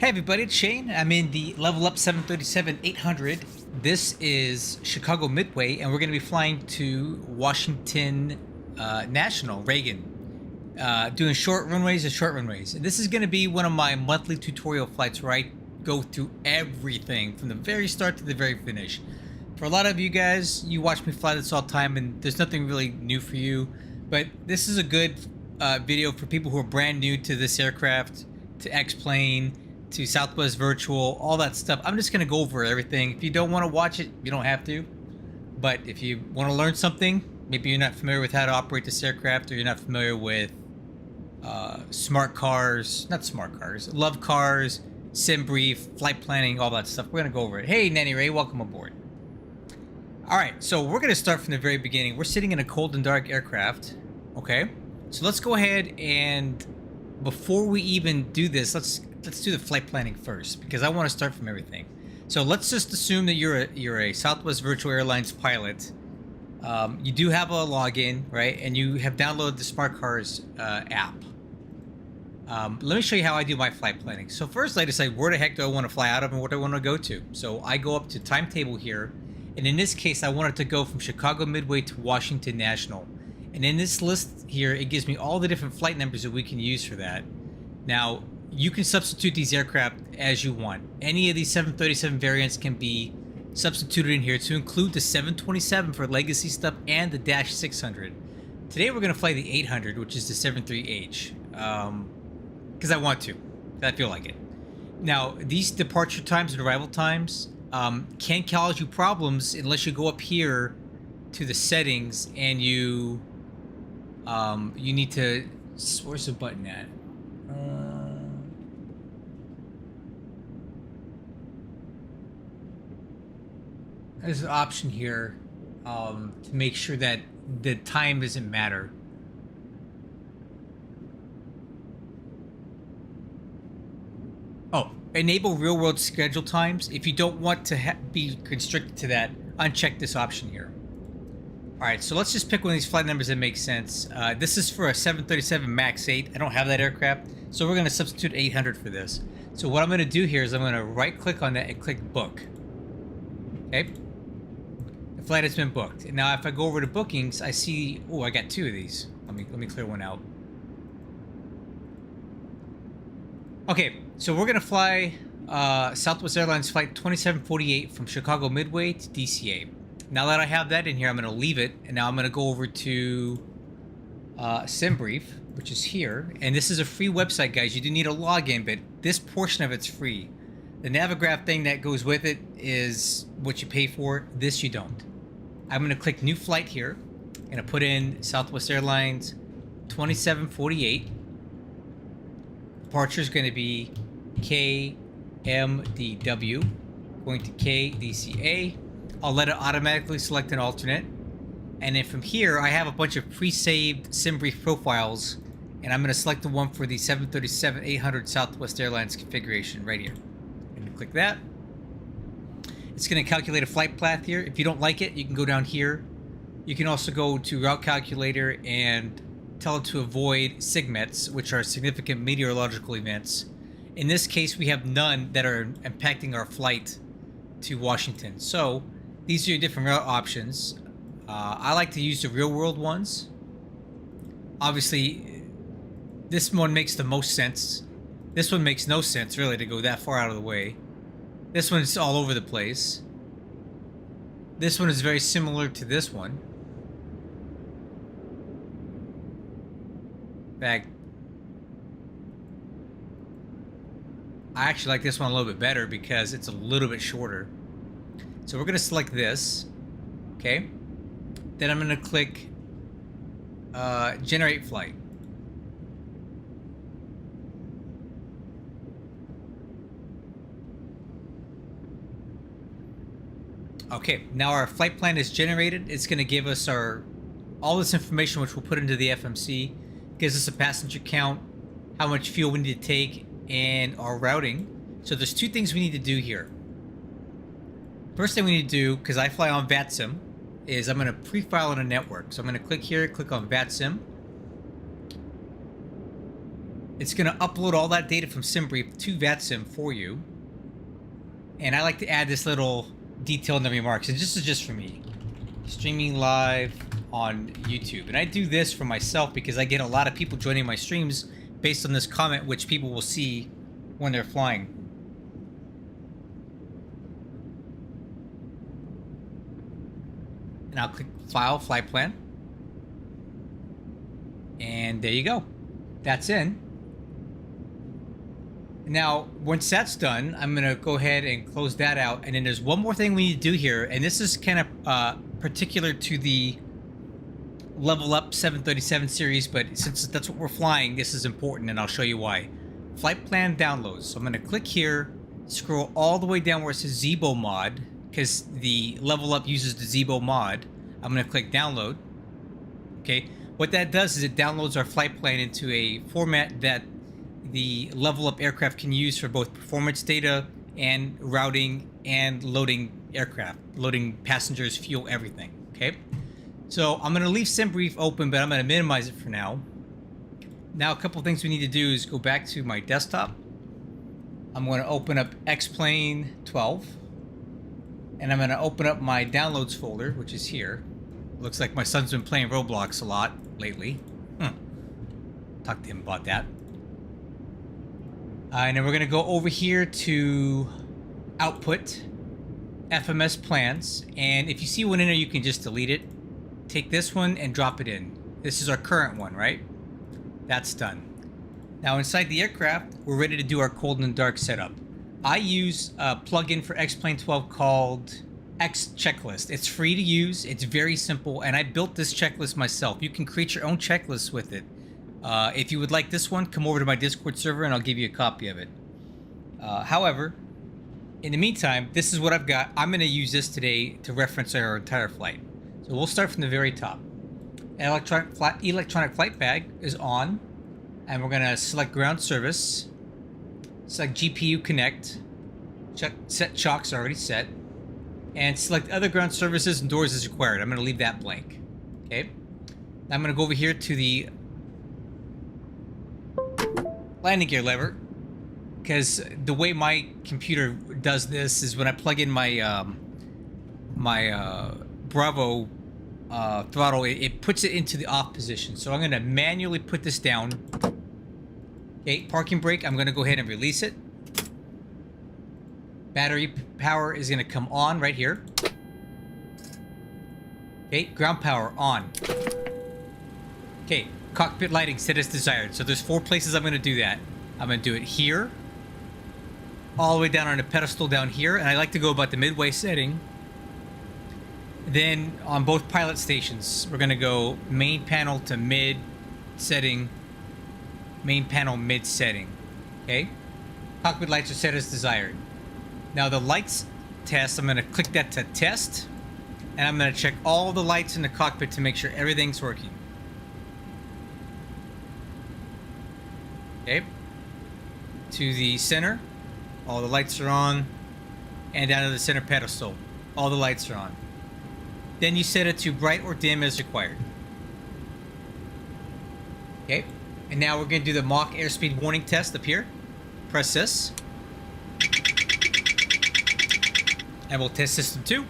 Hey everybody, it's Shane. I'm in the Level Up 737-800. This is Chicago Midway, and we're going to be flying to Washington National, Reagan, doing short runways and short runways. And this is going to be one of my monthly tutorial flights where I go through everything from the very start to the very finish. For a lot of you guys, you watch me fly this all the time, and there's nothing really new for you. But this is a good video for people who are brand new to this aircraft, to X-Plane, to Southwest Virtual, all that stuff. I'm just going to go over everything. If you don't want to watch it, you don't have to. But if you want to learn something, maybe you're not familiar with how to operate this aircraft, or you're not familiar with smart cars, not smart cars, love cars, sim brief, flight planning, all that stuff, we're going to go over it. Hey, Nanny Ray, welcome aboard. All right, so we're going to start from the very beginning. We're sitting in a cold and dark aircraft, okay? So let's go ahead and, before we even do this, let's do the flight planning first, because I want to start from everything. So let's just assume that you're a Southwest Virtual Airlines pilot. You do have a login, right? And you have downloaded the Smart Cars app. Let me show you how I do my flight planning. So first, I decide where the heck do I want to fly out of and what do I want to go to. So I go up to timetable here, and in this case, I wanted to go from Chicago Midway to Washington National. And in this list here, it gives me all the different flight numbers that we can use for that. Now, you can substitute these aircraft as you want. Any of these 737 variants can be substituted in here to include the 727 for legacy stuff and the Dash 600. Today we're going to fly the 800, which is the 73H, because I want to, because I feel like it. Now, these departure times and arrival times can cause you problems unless you go up here to the settings and you need to, where's the button at? There's an option here to make sure that the time doesn't matter. Oh, enable real-world schedule times. If you don't want to be constricted to that, uncheck this option here. All right, so let's just pick one of these flight numbers that makes sense. This is for a 737 MAX 8. I don't have that aircraft, so we're going to substitute 800 for this. So what I'm going to do here is I'm going to right-click on that and click Book. Okay. The flight has been booked. And now if I go over to bookings, I see, oh, I got two of these. Let me clear one out. Okay, so we're gonna fly Southwest Airlines flight 2748 from Chicago Midway to DCA. Now that I have that in here, I'm gonna leave it, and now I'm gonna go over to SimBrief, which is here. And this is a free website, guys. You do need a login, but this portion of it's free. The Navigraph thing that goes with it is what you pay for. This you don't. I'm going to click New Flight here. I'm going to put in Southwest Airlines 2748. Departure is going to be KMDW, going to KDCA. I'll let it automatically select an alternate. And then from here, I have a bunch of pre-saved SimBrief profiles, and I'm going to select the one for the 737-800 Southwest Airlines configuration right here. Click that. It's going to calculate a flight path here. If you don't like it, you can go down here. You can also go to Route Calculator and tell it to avoid SIGMETs, which are significant meteorological events. In this case, we have none that are impacting our flight to Washington. So these are your different route options. I like to use the real-world ones. Obviously, this one makes the most sense. This one makes no sense, really, to go that far out of the way. This one's all over the place. This one is very similar to this one. In fact, I actually like this one a little bit better because it's a little bit shorter. So we're going to select this. Okay. Then I'm going to click Generate Flight. Okay, now our flight plan is generated. It's going to give us all this information, which we'll put into the FMC. Gives us a passenger count, how much fuel we need to take, and our routing. So there's two things we need to do here. First thing we need to do, because I fly on VATSIM, is I'm going to pre-file on a network. So I'm going to click here, click on VATSIM. It's going to upload all that data from SimBrief to VATSIM for you. And I like to add this little detail in the remarks. And this is just for me. Streaming live on YouTube. And I do this for myself because I get a lot of people joining my streams based on this comment, which people will see when they're flying. And I'll click File, Flight Plan. And there you go. That's in. Now, once that's done, I'm going to go ahead and close that out. And then there's one more thing we need to do here. And this is kind of particular to the Level Up 737 series. But since that's what we're flying, this is important. And I'll show you why. Flight Plan Downloads. So I'm going to click here. Scroll all the way down where it says Zibo Mod. Because the Level Up uses the Zibo mod. I'm going to click Download. Okay. What that does is it downloads our flight plan into a format that the Level Up aircraft can use for both performance data and routing and loading aircraft, loading passengers, fuel, everything. Okay. So I'm going to leave SimBrief open, but I'm going to minimize it for now. Now, a couple things we need to do is go back to my desktop. I'm going to open up X-Plane 12. And I'm going to open up my downloads folder, which is here. Looks like my son's been playing Roblox a lot lately. Talk to him about that. And then we're going to go over here to Output, FMS Plans. And if you see one in there, you can just delete it. Take this one and drop it in. This is our current one, right? That's done. Now inside the aircraft, we're ready to do our cold and dark setup. I use a plugin for X-Plane 12 called X Checklist. It's free to use. It's very simple. And I built this checklist myself. You can create your own checklist with it. If you would like this one, come over to my Discord server and I'll give you a copy of it. However, in the meantime, this is what I've got. I'm going to use this today to reference our entire flight. So we'll start from the very top. Electronic flight bag is on. And we're going to select ground service. Select GPU Connect. Set chocks already set. And select other ground services and doors as required. I'm going to leave that blank. Okay. Now I'm going to go over here to the landing gear lever. Because the way my computer does this is when I plug in my Bravo throttle, it puts it into the off position. So I'm going to manually put this down. Okay, parking brake, I'm going to go ahead and release it. Battery power is going to come on right here. Okay, ground power on. Okay, cockpit lighting set as desired. So there's 4 places I'm going to do that. I'm going to do it here. All the way down on the pedestal down here. And I like to go about the midway setting. Then on both pilot stations, we're going to go main panel to mid setting. Main panel mid setting. Okay. Cockpit lights are set as desired. Now the lights test, I'm going to click that to test. And I'm going to check all the lights in the cockpit to make sure everything's working. Okay. To the center. All the lights are on. And down to the center pedestal. All the lights are on. Then you set it to bright or dim as required. Okay. And now we're going to do the Mach airspeed warning test up here. Press this. And we'll test system 2.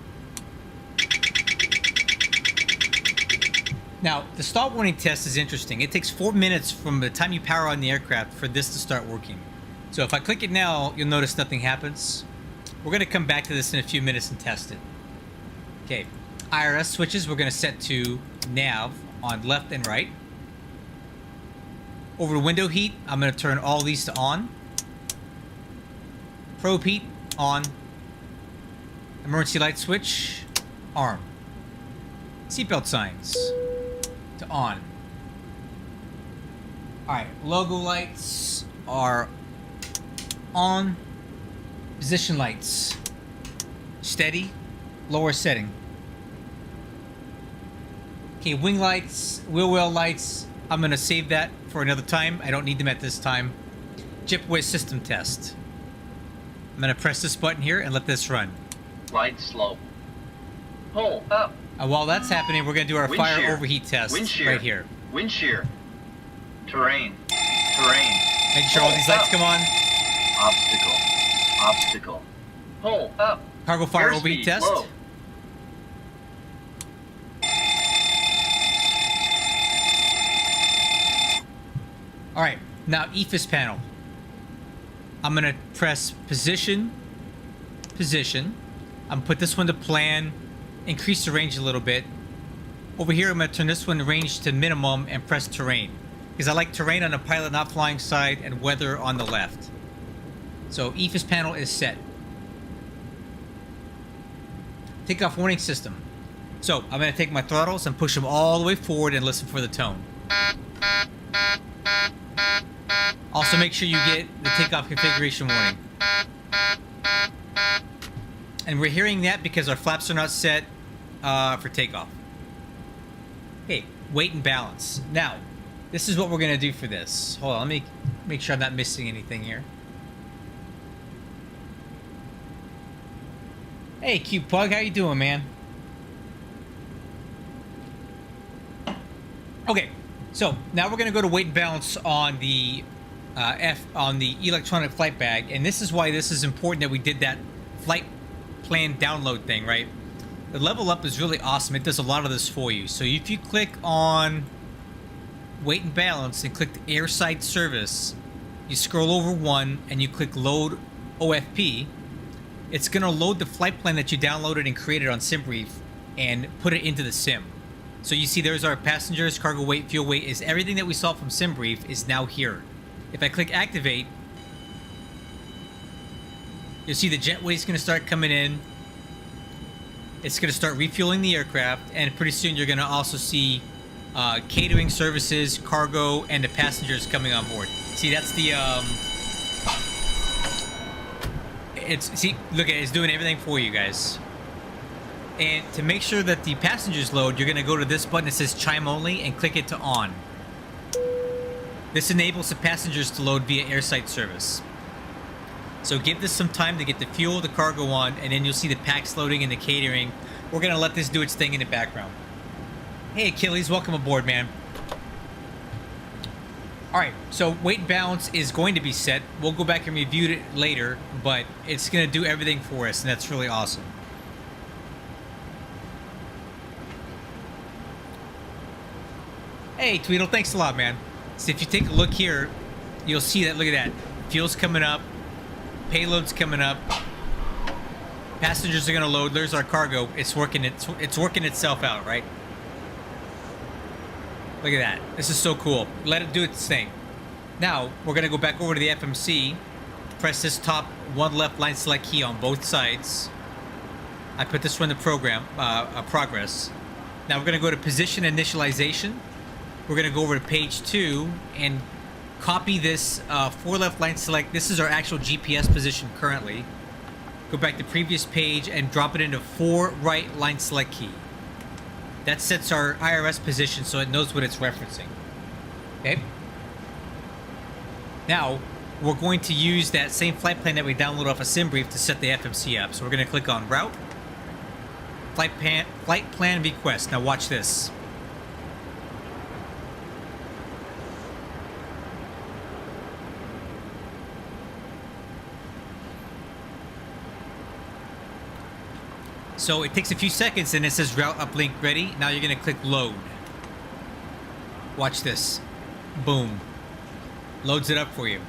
Now, the stall warning test is interesting. It takes 4 minutes from the time you power on the aircraft for this to start working. So if I click it now, you'll notice nothing happens. We're going to come back to this in a few minutes and test it. Okay. IRS switches, we're going to set to nav on left and right. Over to window heat, I'm going to turn all these to on. Probe heat, on. Emergency light switch, arm. Seatbelt signs, to on. Alright, logo lights are on. Position lights, steady, lower setting. Okay, wing lights, wheel well lights, I'm going to save that for another time. I don't need them at this time. JetWay system test. I'm going to press this button here and let this run. Glide slope. Pull up. And while that's happening, we're going to do our Wind fire shear. overheat test Wind shear. right here. Wind shear. Terrain. Terrain. Make sure all these lights come on. Obstacle. Obstacle. Pull up. Cargo fire OB Airspeed test. low. All right, now EFIS panel. I'm gonna press position. I'm gonna put this one to plan, increase the range a little bit. Over here, I'm gonna turn this one range to minimum and press terrain. Because I like terrain on the pilot not flying side and weather on the left. So EFIS panel is set. Takeoff warning system. So I'm gonna take my throttles and push them all the way forward and listen for the tone. Also make sure you get the takeoff configuration warning. And we're hearing that because our flaps are not set for takeoff. Okay, weight and balance. Now, this is what we're gonna do for this. Hold on, let me make sure I'm not missing anything here. Hey, cute pug, how you doing, man? Okay, so now we're gonna go to weight and balance on the electronic flight bag, and this is why this is important that we did that flight plan download thing, right? The level up is really awesome. It does a lot of this for you. So if you click on weight and balance and click the airside service, you scroll over one and you click load OFP, it's gonna load the flight plan that you downloaded and created on SimBrief and put it into the sim. So you see there's our passengers, cargo weight, fuel weight, is everything that we saw from SimBrief is now here. If I click activate, you'll see the jet weight's gonna start coming in. It's gonna start refueling the aircraft, and pretty soon you're gonna also see catering services, cargo, and the passengers coming on board. See, that's the look at it, it's doing everything for you guys. And to make sure that the passengers load, you're gonna go to this button that says chime only and click it to on. This enables the passengers to load via airside service. So give this some time to get the fuel, the cargo on, and then you'll see the packs loading and the catering. We're gonna let this do its thing in the background. Hey Achilles, welcome aboard, man. Alright, so weight and balance is going to be set. We'll go back and review it later, but it's gonna do everything for us, and that's really awesome. Hey Tweedle, thanks a lot, man. So if you take a look here, you'll see that, look at that. Fuel's coming up, payload's coming up, passengers are gonna load, there's our cargo. It's working itself out, right? Look at that. This is so cool. Let it do its thing. Now, we're gonna go back over to the FMC, press this top one left line select key on both sides. I put this one to program, progress. Now we're gonna go to position initialization. We're gonna go over to page 2 and copy this 4 left line select. This is our actual GPS position currently. Go back to previous page and drop it into 4 right line select key. That sets our IRS position so it knows what it's referencing. Okay. Now we're going to use that same flight plan that we downloaded off of SimBrief to set the FMC up. So we're going to click on route, flight plan request. Now watch this. So it takes a few seconds and it says route uplink ready. Now you're gonna click load. Watch this. Boom. Loads it up for you.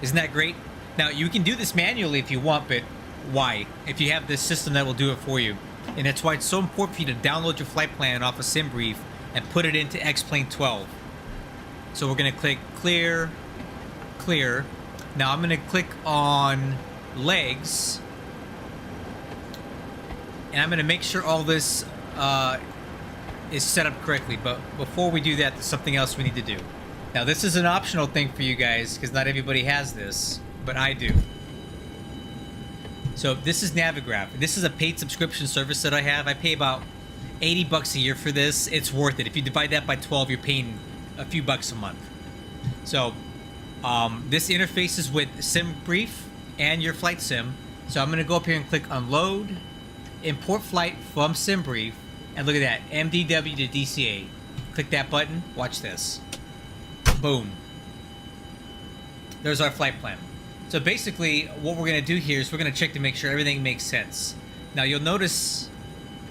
Isn't that great? Now you can do this manually if you want, but why? If you have this system that will do it for you. And that's why it's so important for you to download your flight plan off of SimBrief and put it into X-Plane 12. So we're gonna click clear, clear. Now I'm gonna click on legs. And I'm going to make sure all this is set up correctly. But before we do that, there's something else we need to do. Now, this is an optional thing for you guys because not everybody has this, but I do. So this is Navigraph. This is a paid subscription service that I have. I pay about $80 a year for this. It's worth it. If you divide that by 12, you're paying a few bucks a month. So this interfaces with SimBrief and your flight sim. So I'm going to go up here and click Unload. Import flight from SimBrief, and look at that, MDW to DCA. Click that button, watch this. Boom. There's our flight plan. So basically, what we're going to do here is we're going to check to make sure everything makes sense. Now, you'll notice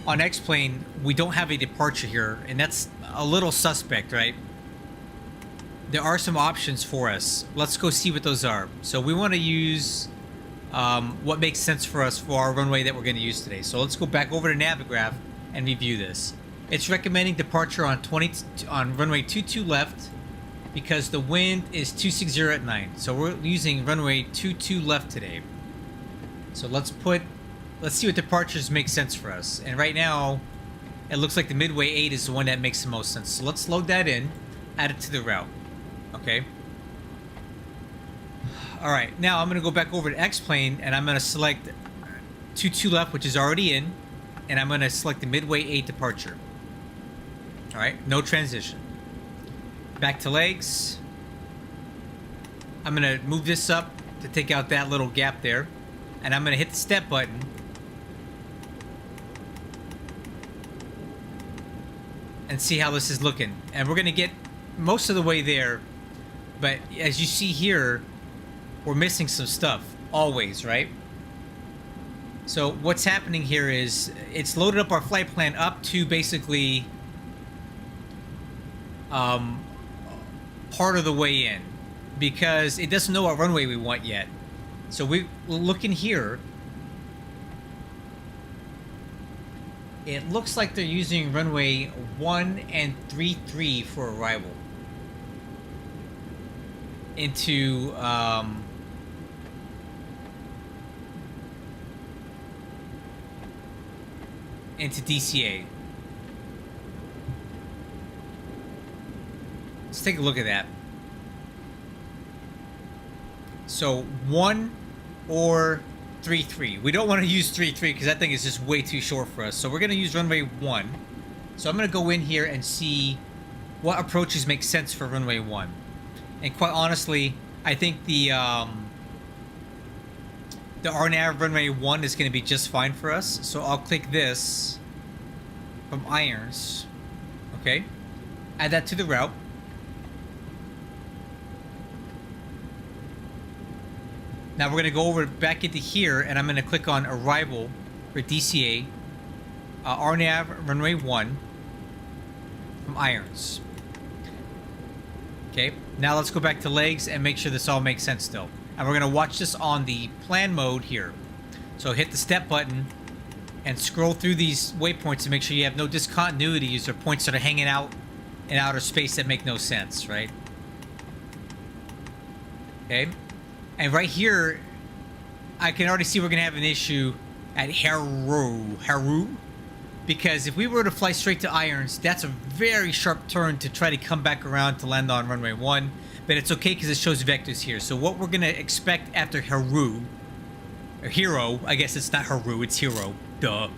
on X-Plane, we don't have a departure here, and that's a little suspect, right? There are some options for us. Let's go see what those are. So we want to use what makes sense for us for our runway that we're going to use today. So let's go back over to Navigraph and review this. It's recommending departure on runway 22 left because the wind is 260 at 9. So we're using runway 22 left today. So let's see what departures make sense for us. And right now, it looks like the Midway 8 is the one that makes the most sense. So let's load that in, add it to the route. Okay. All right. Now I'm going to go back over to X-Plane and I'm going to select 22 left, which is already in, and I'm going to select the Midway 8 departure. All right. No transition. Back to legs. I'm going to move this up to take out that little gap there, and I'm going to hit the step button. And see how this is looking. And we're going to get most of the way there. But as you see here, we're missing some stuff. Always, right? So what's happening here is it's loaded up our flight plan up to basically part of the way in. Because it doesn't know what runway we want yet. So we're looking here. It looks like they're using runway 1 and 33 for arrival into DCA. Let's take a look at that. So 1 or 3-3. We don't want to use 3-3 because that thing is just way too short for us. So we're going to use runway 1. So I'm going to go in here and see what approaches make sense for runway 1. And quite honestly, I think the RNAV runway 1 is going to be just fine for us. So I'll click this from irons. Okay. Add that to the route. Now we're going to go over back into here, and I'm going to click on Arrival for DCA, RNAV runway 1 from irons. Okay, now let's go back to legs and make sure this all makes sense still. And we're going to watch this on the plan mode here. So hit the step button and scroll through these waypoints to make sure you have no discontinuities or points that are hanging out in outer space that make no sense, right? Okay. And right here, I can already see we're going to have an issue at Haru. Because if we were to fly straight to irons, that's a very sharp turn to try to come back around to land on runway 1. But it's okay because it shows vectors here. So what we're going to expect after Haru, or Hero, I guess it's not Haru, it's Hero. Duh.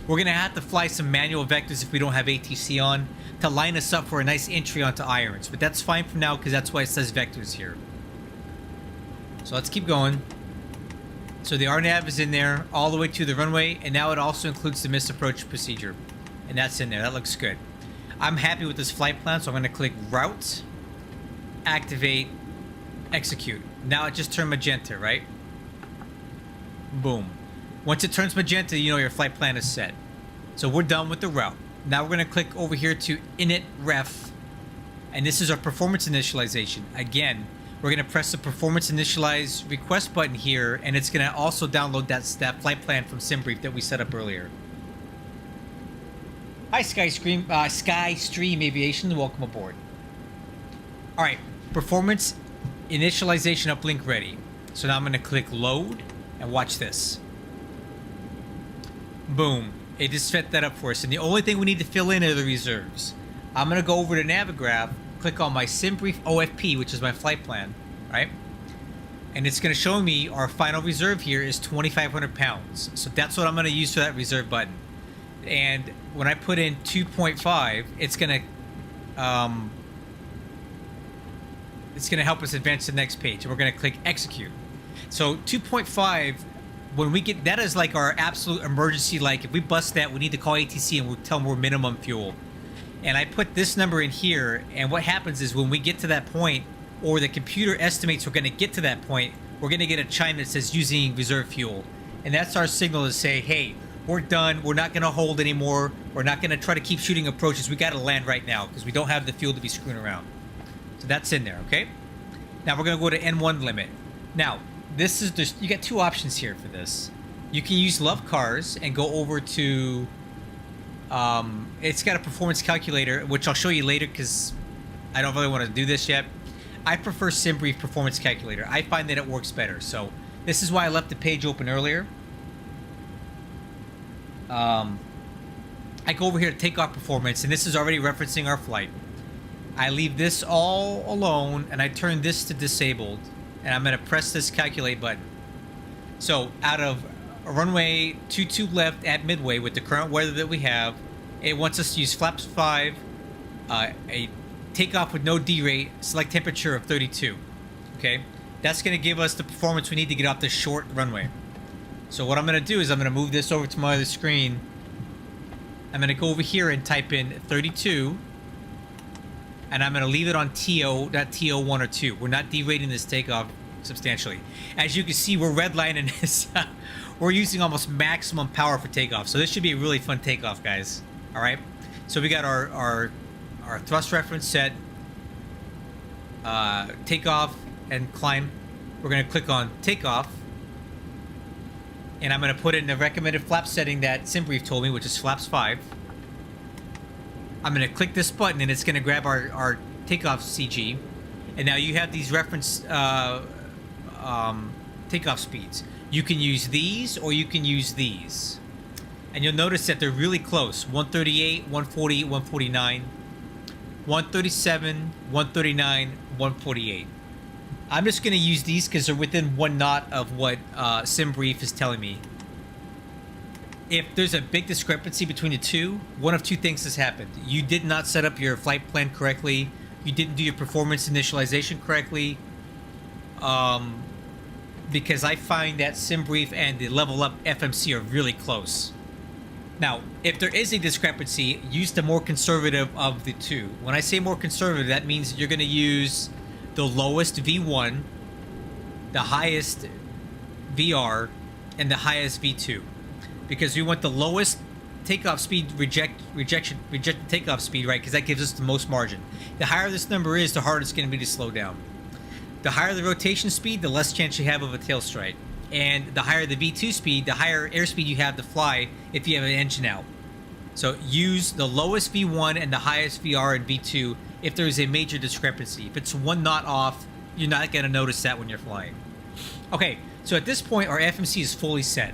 We're going to have to fly some manual vectors if we don't have ATC on to line us up for a nice entry onto irons. But that's fine for now because that's why it says vectors here. So let's keep going. So the RNAV is in there all the way to the runway, and now it also includes the missed approach procedure. And that's in there. That looks good. I'm happy with this flight plan, so I'm going to click Route, Activate, Execute. Now it just turned magenta, right? Boom. Once it turns magenta, you know your flight plan is set. So we're done with the route. Now we're going to click over here to Init Ref, and this is our performance initialization. Again, we're going to press the performance initialize request button here, and it's going to also download that flight plan from SimBrief that we set up earlier. Hi, Skystream Aviation, welcome aboard. All right, performance initialization uplink ready. So now I'm going to click load and watch this. Boom. It just set that up for us. And the only thing we need to fill in are the reserves. I'm going to go over to Navigraph, click on my SimBrief OFP, which is my flight plan, right? And it's going to show me our final reserve here is 2,500 pounds. So that's what I'm going to use for that reserve button. And when I put in 2.5, it's going to help us advance to the next page. And we're going to click execute. So 2.5, when we get, that is like our absolute emergency. Like if we bust that, we need to call ATC and we'll tell them we're minimum fuel. And I put this number in here, and what happens is when we get to that point, or the computer estimates we're going to get to that point, we're going to get a chime that says using reserve fuel. And that's our signal to say, hey, we're done. We're not going to hold anymore. We're not going to try to keep shooting approaches. We got to land right now because we don't have the fuel to be screwing around. So that's in there, okay? Now we're going to go to N1 limit. Now, this is you got two options here for this. You can use Love Cars and go over to it's got a performance calculator, which I'll show you later because I don't really want to do this yet. I prefer SimBrief Performance Calculator. I find that it works better. So this is why I left the page open earlier. I go over here to Takeoff Performance, and this is already referencing our flight. I leave this all alone, and I turn this to disabled, and I'm going to press this calculate button. So out of a runway 22 left at midway with the current weather that we have, it wants us to use flaps 5, a takeoff with no D-rate, select temperature of 32. Okay, that's going to give us the performance we need to get off this short runway. So what I'm going to do is I'm going to move this over to my other screen. I'm going to go over here and type in 32, and I'm going to leave it on TO, not TO1 or 2. We're not derating this takeoff substantially. As you can see, we're redlining this. We're using almost maximum power for takeoff. So this should be a really fun takeoff, guys. All right. So we got our thrust reference set, takeoff and climb. We're going to click on takeoff. And I'm going to put it in the recommended flap setting that SimBrief told me, which is flaps 5. I'm going to click this button, and it's going to grab our takeoff CG. And now you have these reference takeoff speeds. You can use these, or you can use these. And you'll notice that they're really close. 138, 140, 149, 137, 139, 148. I'm just going to use these because they're within 1 knot of what SimBrief is telling me. If there's a big discrepancy between the two, one of two things has happened. You did not set up your flight plan correctly. You didn't do your performance initialization correctly. Because I find that SimBrief and the Level Up FMC are really close. Now, if there is a discrepancy, use the more conservative of the two. When I say more conservative, that means you're going to use the lowest V1, the highest VR, and the highest V2, because we want the lowest takeoff speed reject the takeoff speed, right? Because that gives us the most margin. The higher this number is, the harder it's going to be to slow down. The higher the rotation speed, the less chance you have of a tail strike, and the higher the V2 speed, the higher airspeed you have to fly if you have an engine out. So use the lowest V1 and the highest VR and V2 if there is a major discrepancy. If it's 1 knot off, you're not going to notice that when you're flying. Okay, so at this point, our FMC is fully set.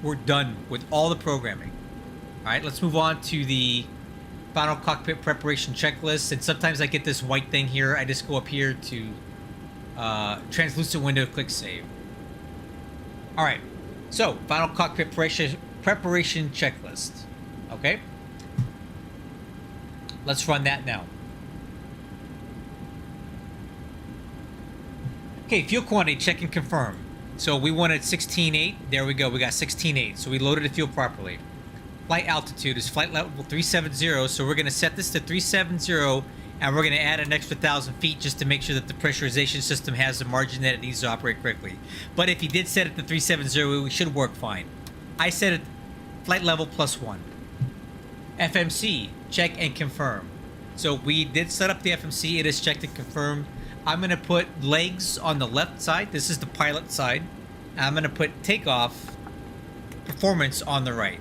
We're done with all the programming. All right, let's move on to the final cockpit preparation checklist. And sometimes I get this white thing here. I just go up here to translucent window, click save. All right, so final cockpit preparation checklist. Okay, let's run that now. Okay, fuel quantity, check and confirm. So we wanted 16.8. There we go. We got 16.8. So we loaded the fuel properly. Flight altitude is flight level 370. So we're going to set this to 370, and we're going to add an extra 1,000 feet just to make sure that the pressurization system has the margin that it needs to operate correctly. But if you did set it to 370, we should work fine. I set it flight level +1. FMC, check and confirm. So we did set up the FMC. It is checked and confirmed. I'm going to put legs on the left side. This is the pilot side. I'm going to put takeoff performance on the right.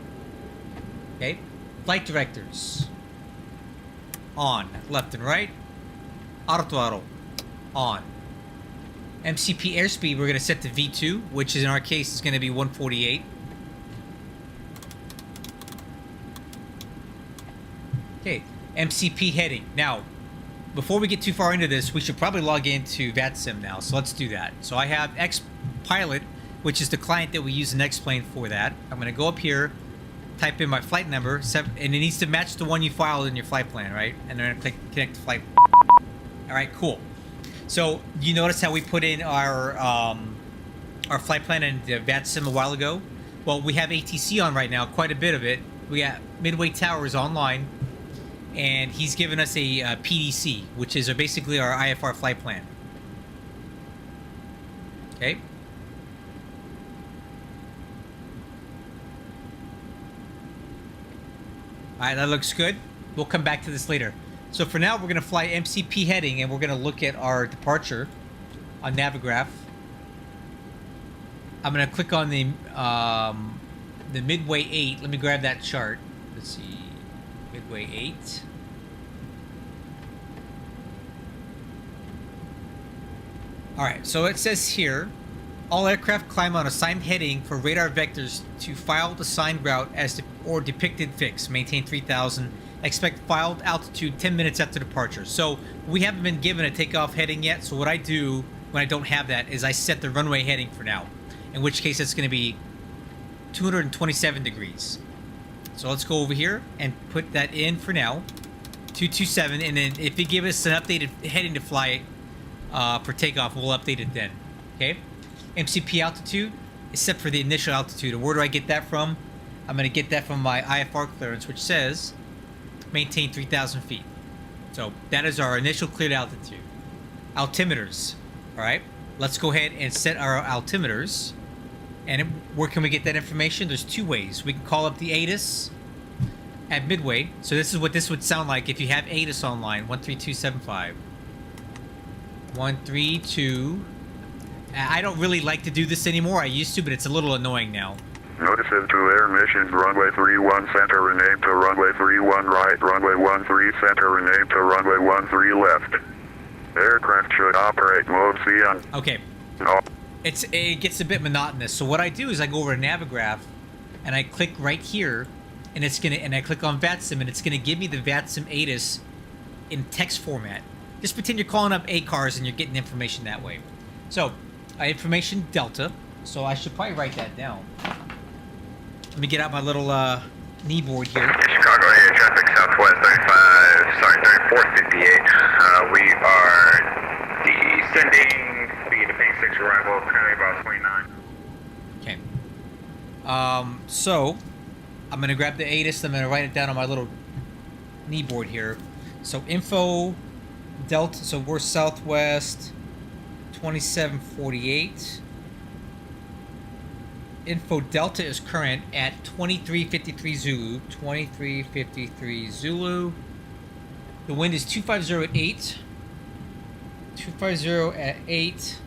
Okay. Flight directors on left and right. Auto throttle on. MCP airspeed we're going to set to V2, which in our case is going to be 148. Okay. MCP heading. Now, before we get too far into this, we should probably log into VATSIM now. So let's do that. So I have XPilot, which is the client that we use in X-Plane for that. I'm going to go up here, type in my flight number, and it needs to match the one you filed in your flight plan, right? And then I'm going to click connect to flight. All right, cool. So you notice how we put in our flight plan in the VATSIM a while ago? Well, we have ATC on right now, quite a bit of it. We got Midway Towers online. And he's given us a PDC, which is basically our IFR flight plan. Okay. All right, that looks good. We'll come back to this later. So for now, we're going to fly MCP heading, and we're going to look at our departure on Navigraph. I'm going to click on the Midway 8. Let me grab that chart. Let's see. Midway 8. All right, so it says here, all aircraft climb on assigned heading for radar vectors to filed assigned route as or depicted fix. Maintain 3000. Expect filed altitude 10 minutes after departure. So we haven't been given a takeoff heading yet. So what I do when I don't have that is I set the runway heading for now. In which case it's going to be 227 degrees. So let's go over here and put that in for now. 227. And then if they give us an updated heading to fly for takeoff, we'll update it then. Okay. MCP altitude is set for the initial altitude. And where do I get that from? I'm going to get that from my IFR clearance, which says maintain 3,000 feet. So that is our initial cleared altitude. Altimeters. All right. Let's go ahead and set our altimeters. And where can we get that information? There's two ways. We can call up the ATIS at Midway. So this is what this would sound like if you have ATIS online. 13275. 132. I don't really like to do this anymore. I used to, but it's a little annoying now. Notices to air missions, runway 31 center, rename to runway 31 right, runway 13 center, rename to runway 13 left. Aircraft should operate mode C on. Okay. No. It gets a bit monotonous. So what I do is I go over to Navigraph and I click right here and I click on VATSIM and it's gonna give me the VATSIM ATIS in text format. Just pretend you're calling up ACARS and you're getting information that way. So information Delta. So I should probably write that down. Let me get out my little knee board here. Chicago Air traffic Southwest 3458. We are descending speed of 86 arrival, currently about 29. Okay. So I'm gonna grab the ATIS. I'm gonna write it down on my little knee board here. So info Delta. So we're Southwest 2748. Info Delta is current at 2353 Zulu. 2353 Zulu. The wind is 250 at 8. 250 at 8.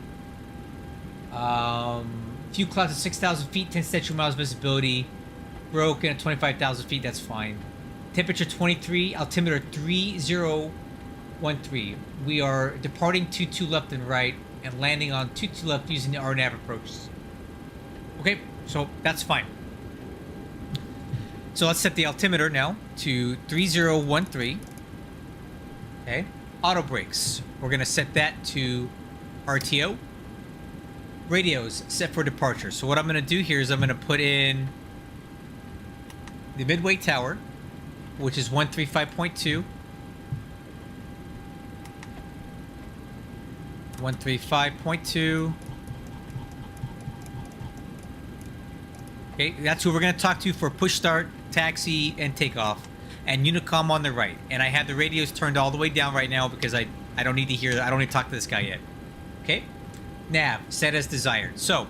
Few clouds at 6,000 feet, 10 statute miles visibility. Broken at 25,000 feet, that's fine. Temperature 23, altimeter 3013. We are departing 22 left and right and landing on 22 left using the RNAV approaches. Okay, so that's fine. So let's set the altimeter now to 3013. Okay, auto brakes. We're gonna set that to RTO. Radios set for departure. So what I'm gonna do here is I'm gonna put in the Midway Tower, which is 135.2. 135.2. Okay, that's who we're going to talk to for push start, taxi, and takeoff. And Unicom on the right. And I have the radios turned all the way down right now because I don't need to hear that. I don't need to talk to this guy yet. Okay? Nav, set as desired. So,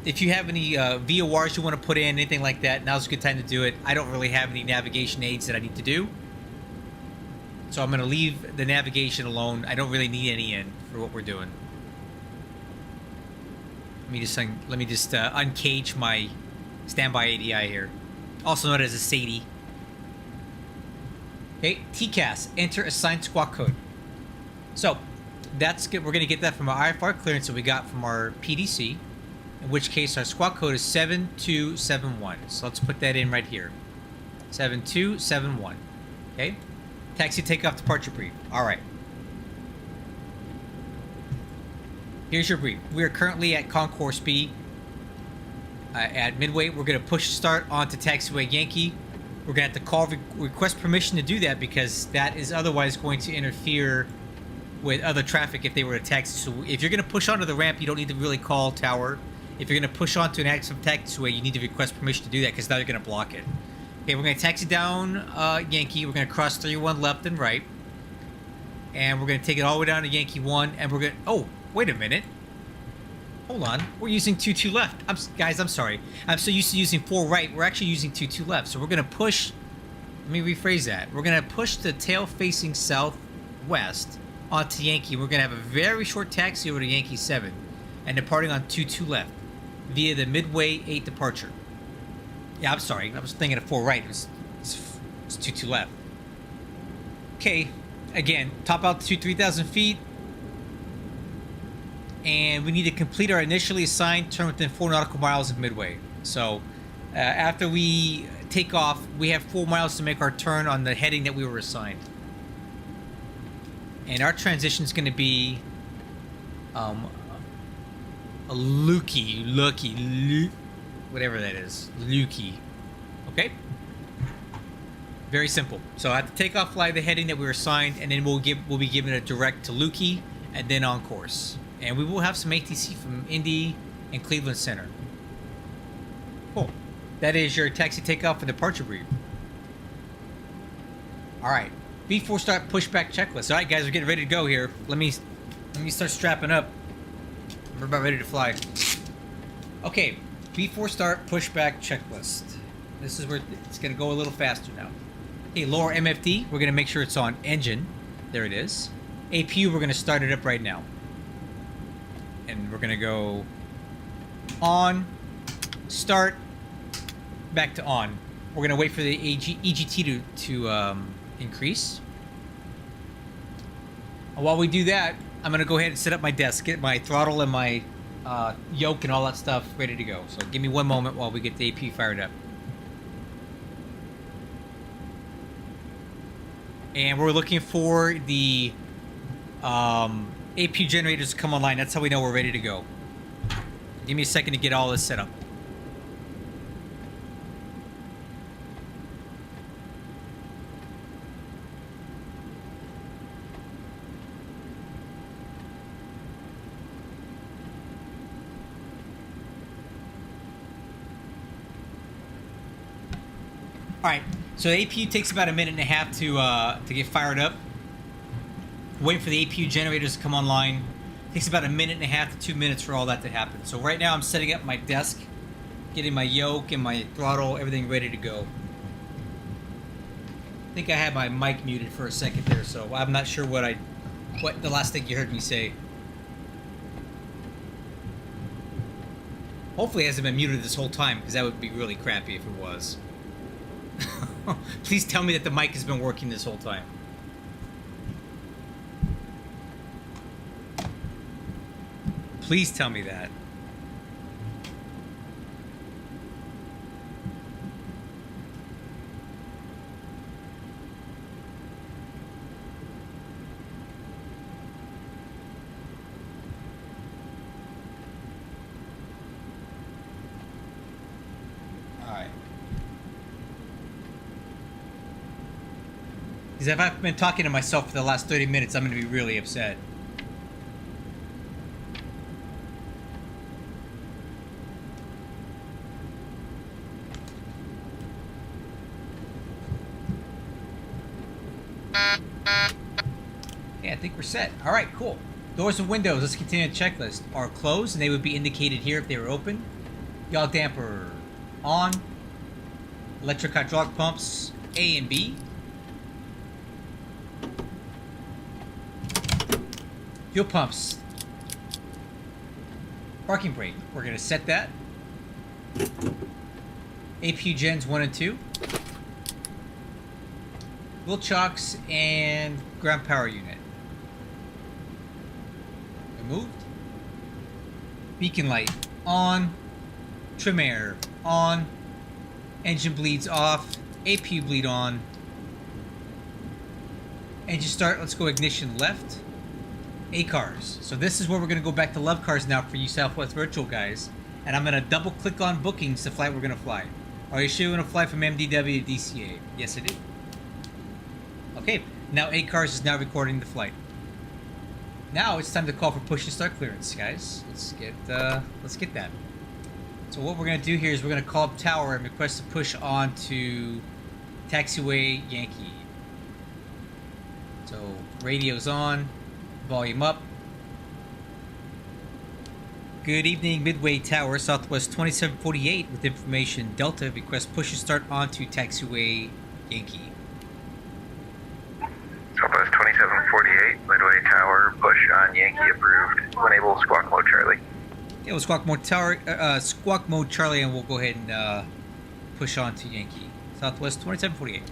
if you have any VORs you want to put in, anything like that, now's a good time to do it. I don't really have any navigation aids that I need to do. So I'm going to leave the navigation alone. I don't really need any in for what we're doing. Let me just uncage my standby ADI here, also known as a SADI. Okay, TCAS, enter assigned squawk code. So that's good. We're going to get that from our IFR clearance that we got from our PDC, in which case our squawk code is 7271. So let's put that in right here. 7271. Okay. Taxi takeoff departure brief. All right. Here's your brief. We are currently at Concourse B at Midway. We're going to push start onto taxiway Yankee. We're going to have to call request permission to do that because that is otherwise going to interfere with other traffic if they were to taxi. So if you're going to push onto the ramp, you don't need to really call tower. If you're going to push onto an active taxiway, you need to request permission to do that because now you're going to block it. Okay, we're going to taxi down Yankee. We're going to cross 31 left and right. And we're going to take it all the way down to Yankee 1. And we're going to... Oh, wait a minute. Hold on. We're using 2-2 left. Guys, I'm sorry. I'm so used to using 4 right. We're actually using 2-2 left. So we're going to push... Let me rephrase that. We're going to push the tail facing southwest onto Yankee. We're going to have a very short taxi over to Yankee 7 and departing on 2-2 left via the Midway 8 departure. Yeah, I'm sorry. I was thinking of 4 right. It's 2-2 left. Okay. Again, top altitude 3,000 feet. And we need to complete our initially assigned turn within 4 nautical miles of Midway. So after we take off, we have 4 miles to make our turn on the heading that we were assigned. And our transition is going to be a Lukey, whatever that is, Lukey. Okay? Very simple. So at the takeoff, fly the heading that we were assigned, and then we'll be given a direct to Lukey, and then on course. And we will have some ATC from Indy and Cleveland Center. Cool. That is your taxi takeoff and departure brief. All right. V4 start pushback checklist. All right, guys, we're getting ready to go here. Let me start strapping up. We're about ready to fly. Okay. V4 start pushback checklist. This is where it's going to go a little faster now. Okay, lower MFD. We're going to make sure it's on engine. There it is. APU, we're going to start it up right now. And we're going to go on, start, back to on. We're going to wait for the EGT to increase. And while we do that, I'm going to go ahead and set up my desk, get my throttle and my yoke and all that stuff ready to go. So give me one moment while we get the AP fired up. And we're looking for the APU generators to come online. That's how we know we're ready to go. Give me a second to get all this set up. All right, so the APU takes about a minute and a half to get fired up. Waiting for the APU generators to come online. Takes about a minute and a half to 2 minutes for all that to happen. So right now I'm setting up my desk, getting my yoke and my throttle, everything ready to go. I think I had my mic muted for a second there, so I'm not sure what the last thing you heard me say. Hopefully it hasn't been muted this whole time, because that would be really crappy if it was. Please tell me that the mic has been working this whole time. Please tell me that. Because if I've been talking to myself for the last 30 minutes, I'm going to be really upset. Okay, I think we're set. All right, cool. Doors and windows, let's continue the checklist, are closed, and they would be indicated here if they were open. Yaw damper on. Electric hydraulic pumps A and B. Fuel pumps. Parking brake. We're going to set that. APU gens 1 and 2. Wheel chocks and ground power unit. Removed. Beacon light on. Trim air on. Engine bleeds off. APU bleed on. Engine start. Let's go ignition left. ACARS. So this is where we're going to go back to love cars now for you Southwest Virtual guys. And I'm going to double click on bookings, the flight we're going to fly. Are you sure you want to fly from MDW to DCA? Yes, I do. Okay, now ACARS is now recording the flight. Now it's time to call for push and start clearance, guys. Let's get that. So what we're going to do here is we're going to call up tower and request to push on to taxiway Yankee. So radio's on. Volume up. Good evening, Midway Tower, Southwest 2748 with information. Delta request push and start onto taxiway Yankee. Southwest 2748, Midway Tower, push on Yankee approved. Enable squawk mode Charlie. Yeah, we'll squawk mode Charlie, and we'll go ahead and push on to Yankee. Southwest 2748.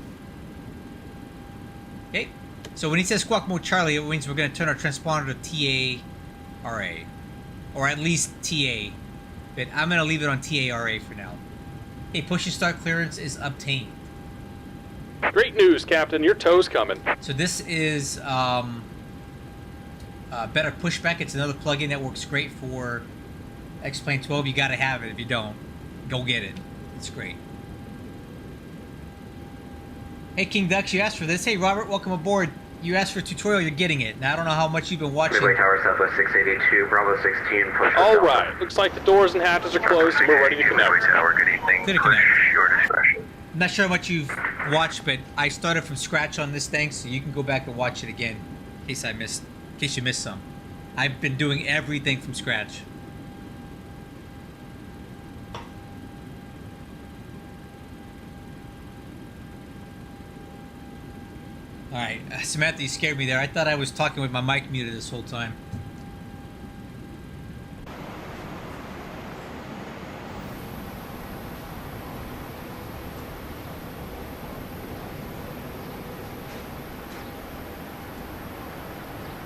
Okay, so when he says squawk mode Charlie, it means we're going to turn our transponder to TARA. Or at least TA. But I'm going to leave it on TARA for now. Okay, push and start clearance is obtained. Great news, Captain. Your tow's coming. So this is better pushback. It's another plugin that works great for X-Plane 12. You got to have it. If you don't, go get it. It's great. Hey, King Dux, you asked for this. Hey, Robert, welcome aboard. You asked for a tutorial, you're getting it. Now, I don't know how much you've been watching. Midway Tower, Southwest 682, Bravo 16, push. All right. Looks like the doors and hatches are closed, so we're ready to connect. Midway Tower, good evening. Good to connect. Your discretion. I'm not sure how much you've watched, but I started from scratch on this thing, so you can go back and watch it again in case you missed some. I've been doing everything from scratch. Alright, Samantha, you scared me there. I thought I was talking with my mic muted this whole time.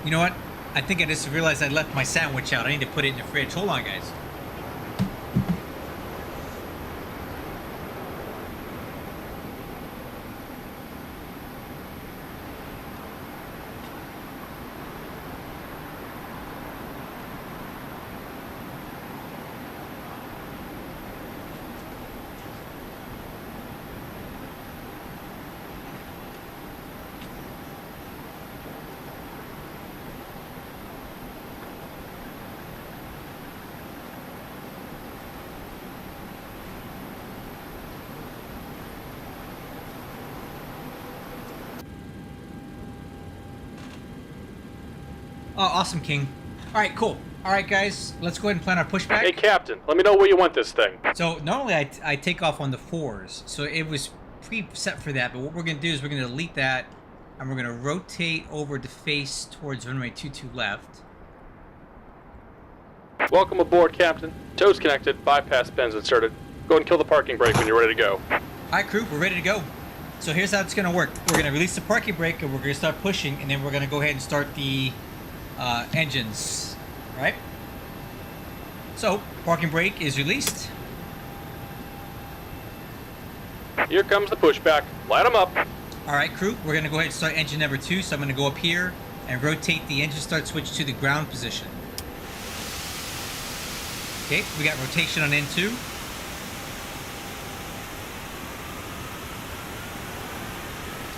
You know what? I think I just realized I left my sandwich out. I need to put it in the fridge. Hold on, guys. Oh, awesome, King. All right, cool. All right, guys, let's go ahead and plan our pushback. Hey, Captain, let me know where you want this thing. So normally I take off on the 4s, so it was preset for that. But what we're gonna do is we're gonna delete that, and we're gonna rotate over to face towards runway 22 left. Welcome aboard, Captain. Tow's connected, bypass pins inserted. Go ahead and kill the parking brake when you're ready to go. All right, crew, we're ready to go. So here's how it's gonna work. We're gonna release the parking brake, and we're gonna start pushing, and then we're gonna go ahead and start the engines, right? So, parking brake is released. Here comes the pushback. Light them up. All right, crew, we're gonna go ahead and start engine number 2. So I'm gonna go up here and rotate the engine start switch to the ground position. Okay, we got rotation on N2.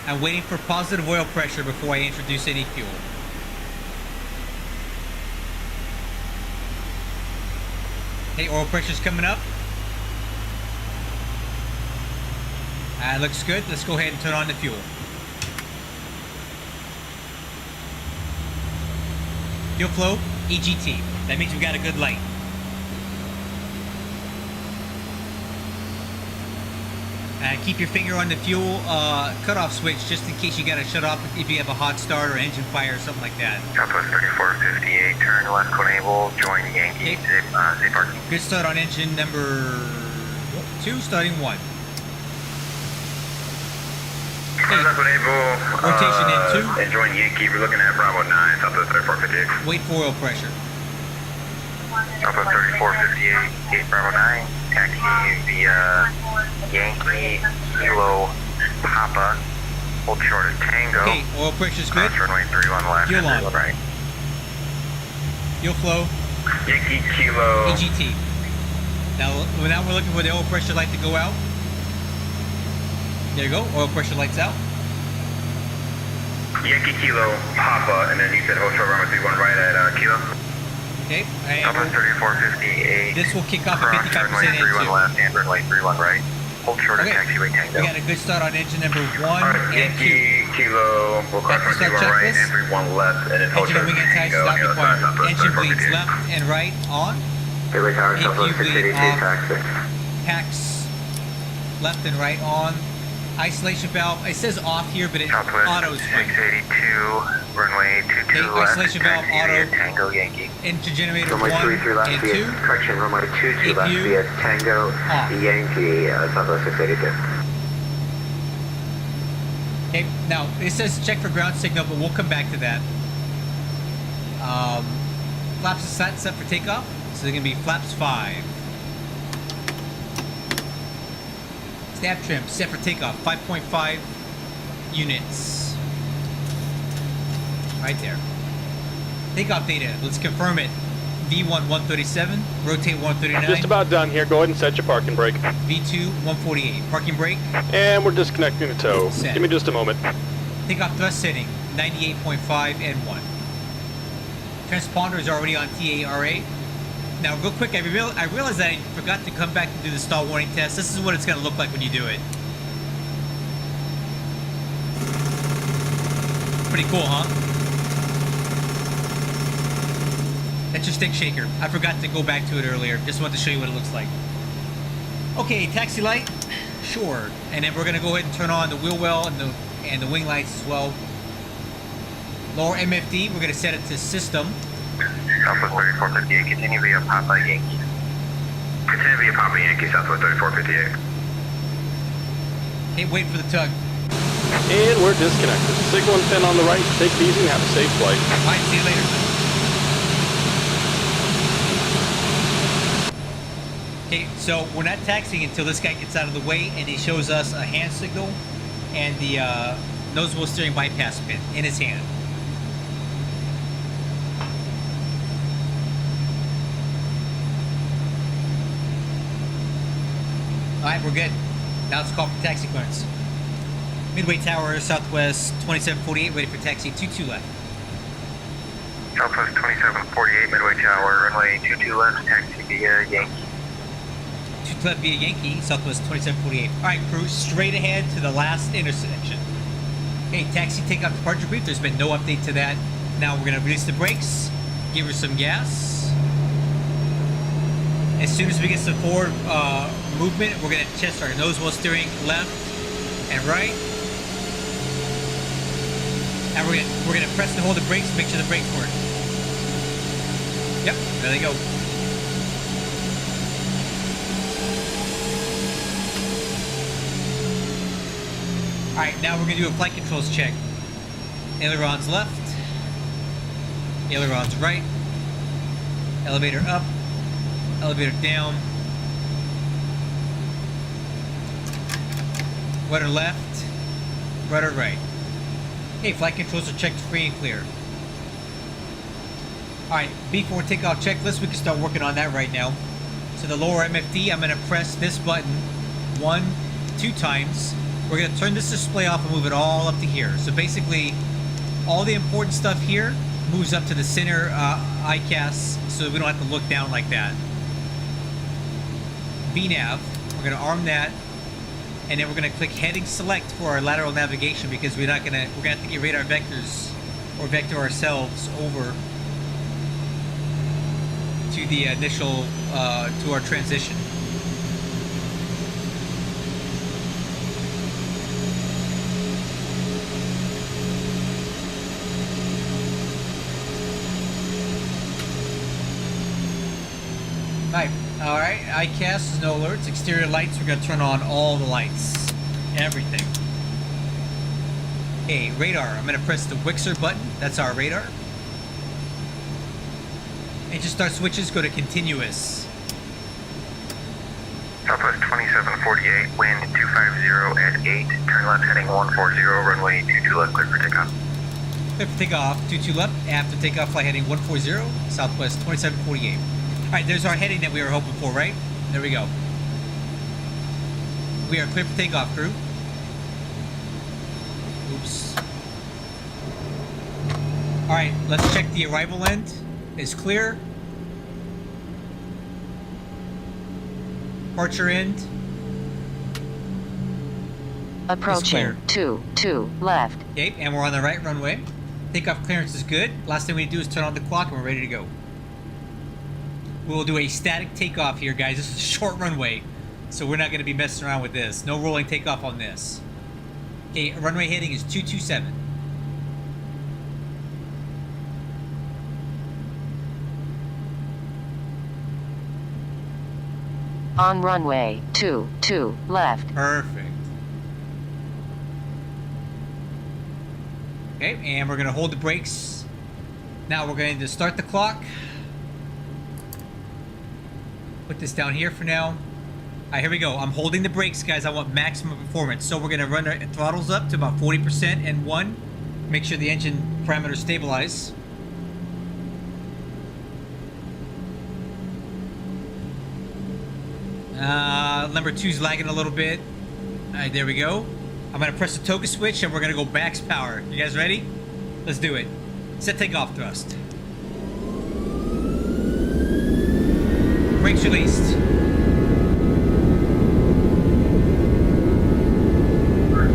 I'm waiting for positive oil pressure before I introduce any fuel. Okay, oil pressure's coming up. Looks good. Let's go ahead and turn on the fuel. Fuel flow, EGT. That means we got a good light. Keep your finger on the fuel cutoff switch just in case you got to shut off if you have a hot start or engine fire or something like that. Southwest 3458, turn left enable, join Yankee, Okay. safe parking. Good start on engine number 2, starting 1. Okay. Left enable, Rotation in 2. and join Yankee, we're looking at Bravo 9, Southwest 3458. Wait for oil pressure. Southwest 3458, gate Bravo 9, taxi via Yankee, Kilo, Papa, hold short of Tango. Okay, oil pressure's good. Runway 31 left, Fuel on. right. Fuel flow, Yankee, Kilo. EGT. Now we're looking for the oil pressure light to go out. There you go, oil pressure light's out. Yankee, Kilo, Papa, and then you said hold short runway 31 right at Kilo. Okay, Southwest 3458. this will kick off at Cross 55% runway 31 N2. left and runway 31 right. Hold short Okay, of taxiway Tango. we got a good start on engine number 1 and 2. Yankee, Kilo, we'll cross Back to runway start 31 right checklist. and 31 left, and then hold Engine short and of wing anti-ice is Tango. not required. Engine bleeds 3458. left and right on. Gateway Tower, If Southwest you 682, leave taxi. packs left and right on. Isolation valve, it says off here, but it Southwest auto's fine. 682, runway 22 Okay, left. isolation valve, auto, Tango Yankee. into generator Runway 1 33 left and via, 2. correction, runway 22 If left you via Tango off. Yankee, Southwest 682. Okay, now it says check for ground signal, but we'll come back to that. Flaps is set for takeoff, so they're gonna be flaps 5. Stab trim set for takeoff, 5.5 units. Right there. Takeoff data, let's confirm it. V1 137, rotate 139. Just about done here. Go ahead and set your parking brake. V2 148, parking brake. And we're disconnecting the tow. Set. Give me just a moment. Takeoff thrust setting, 98.5 N1. Transponder is already on TARA. Now, real quick, I realized that I forgot to come back and do the stall warning test. This is what it's going to look like when you do it. Pretty cool, huh? That's your stick shaker. I forgot to go back to it earlier. Just wanted to show you what it looks like. Okay, taxi light. Sure. And then we're going to go ahead and turn on the wheel well and the wing lights as well. Lower MFD, we're going to set it to system. Southwest 3458, continue via Papa Yankee. Continue via Papa Yankee, Southwest 3458. Okay, wait for the tug. And we're disconnected. Signal and pin on the right. Take it easy and have a safe flight. All right, see you later. Okay, so we're not taxiing until this guy gets out of the way and he shows us a hand signal and the nose wheel steering bypass pin in his hand. Alright, we're good. Now let's call for taxi clearance. Midway Tower, Southwest 2748, waiting for taxi 22 left. Southwest 2748, Midway Tower, runway 22 left, taxi via Yankee. 22 left via Yankee, Southwest 2748. Alright, crew, straight ahead to the last intersection. Okay, taxi takeoff departure brief. There's been no update to that. Now we're going to release the brakes, give her some gas. As soon as we get some forward movement, we're going to test our nose wheel steering left and right. And we're gonna press and hold the brakes to make sure the brakes work. Yep, there they go. Alright, now we're gonna do a flight controls check. Ailerons left. Ailerons right. Elevator up. Elevator down. Rudder left. Rudder right. Okay, flight controls are checked free and clear. Alright, before takeoff checklist, we can start working on that right now. So the lower MFD, I'm going to press this button 2 times. We're going to turn this display off and move it all up to here. So basically, all the important stuff here moves up to the center ICAS so we don't have to look down like that. VNAV, we're going to arm that. And then we're going to click heading select for our lateral navigation because we're going to have to get radar vectors or vector ourselves over to the initial to our transition. Alright, ICAS is no alerts. Exterior lights, we're going to turn on all the lights. Everything. Okay, radar. I'm going to press the Wixer button. That's our radar. And just our switches go to continuous. Southwest 2748, wind 250 at 8, turn left heading 140, runway 22 left, clear for takeoff. Clear for takeoff, 22 left. After takeoff, flight heading 140, Southwest 2748. Alright, there's our heading that we were hoping for, right? There we go. We are clear for takeoff, crew. Oops. Alright, let's check the arrival end. It's clear. Departure end. Approaching 2 left. Okay, and we're on the right runway. Takeoff clearance is good. Last thing we need to do is turn on the clock and we're ready to go. We'll do a static takeoff here, guys. This is a short runway, so we're not going to be messing around with this. No rolling takeoff on this. Okay, runway heading is 227. On runway 22 left. Perfect. Okay, and we're going to hold the brakes. Now we're going to start the clock. Put this down here for now. All right, here we go. I'm holding the brakes, guys. I want maximum performance. So we're going to run our throttles up to about 40% and 1. Make sure the engine parameters stabilize. Number 2's lagging a little bit. All right, there we go. I'm going to press the toga switch and we're going to go max power. You guys ready? Let's do it. Set takeoff thrust. Brakes released.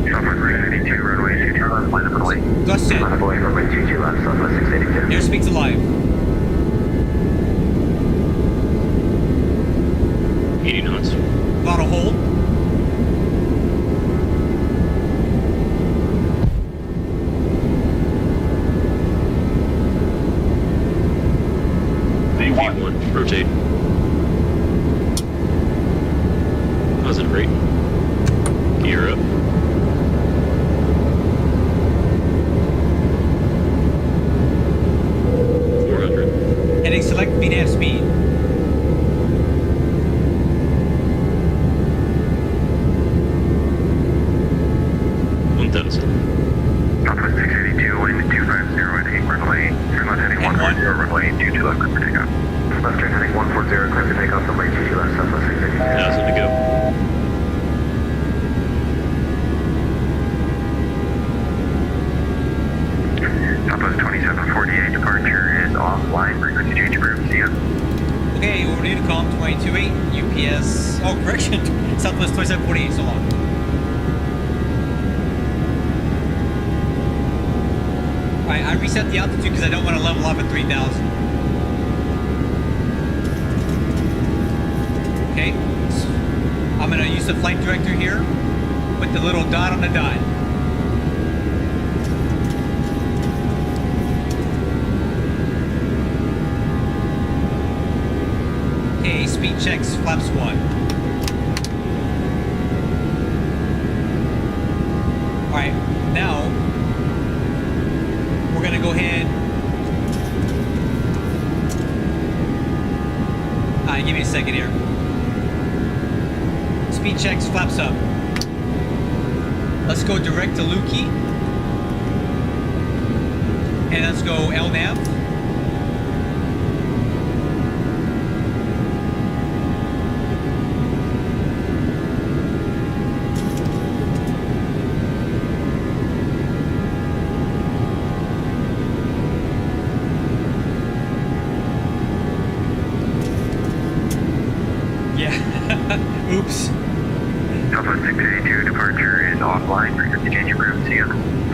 Southwest 682, runway 22 left, line up away. Thrust set. Line up away, runway 22 left, Southwest 682. Airspeed's alive. 80 knots. Throttle hold. V1, rotate. Positive rate. Gear up. Heading select VNAV speed. Southwest 682, wind 250 at 8 runway, turn left heading 140, runway 22 left, clear for takeoff. Left turn heading 140, clear for takeoff, runway 22 left, Southwest 682. 1,000 to go. Southwest 2748, departure is offline, frequency change approved, see ya. Okay, over to Unicom 228 UPS. Oh, correction. Southwest 2748, so long. Alright, I reset the altitude because I don't want to level off at 3,000. Okay. I'm going to use the flight director here. Put the little dot on the dot. Okay, speed checks, flaps 1. Alright, now we're gonna go ahead. Alright, give me a second here. Speed checks, flaps up. Let's go direct to Lukey. And let's go LNAV. Oops. Southwest 682, departure is offline, frequency change approved, see ya.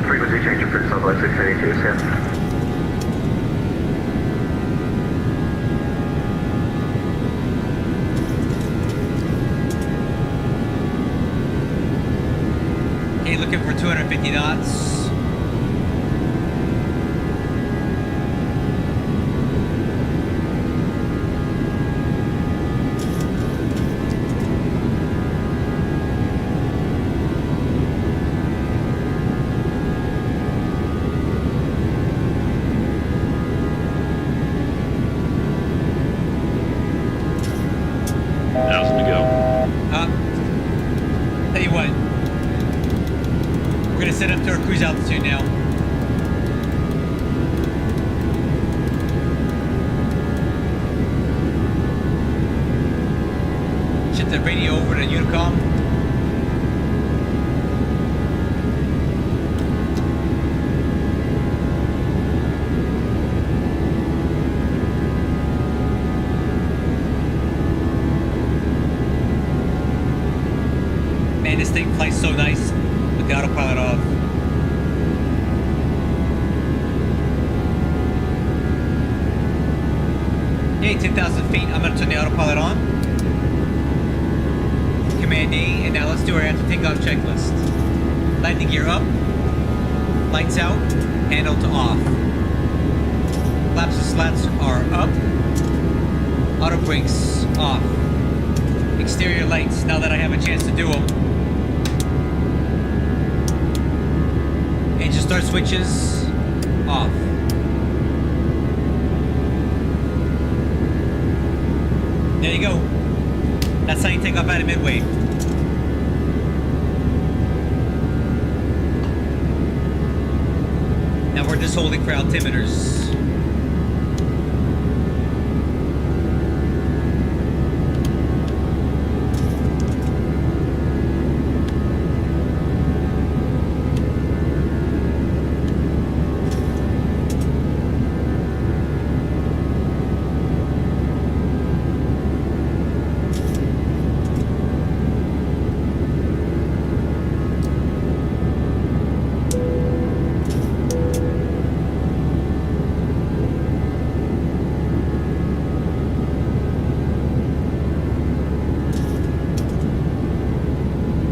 Frequency change approved, Southwest 682, see ya. Okay, looking for 250 knots. Tell you what, we're gonna set up to our cruise altitude now. Shift the radio over to Unicom. Man, this thing flies so nice with the autopilot off. Okay, 10,000 feet. I'm going to turn the autopilot on. Command A, and now let's do our after takeoff checklist. Landing gear up. Lights out. Handle to off. Flaps and slats are up. Auto brakes off. Exterior lights, now that I have a chance to do them. Engine start switches off. There you go. That's how you take off out of midway. Now we're just holding for altimeters.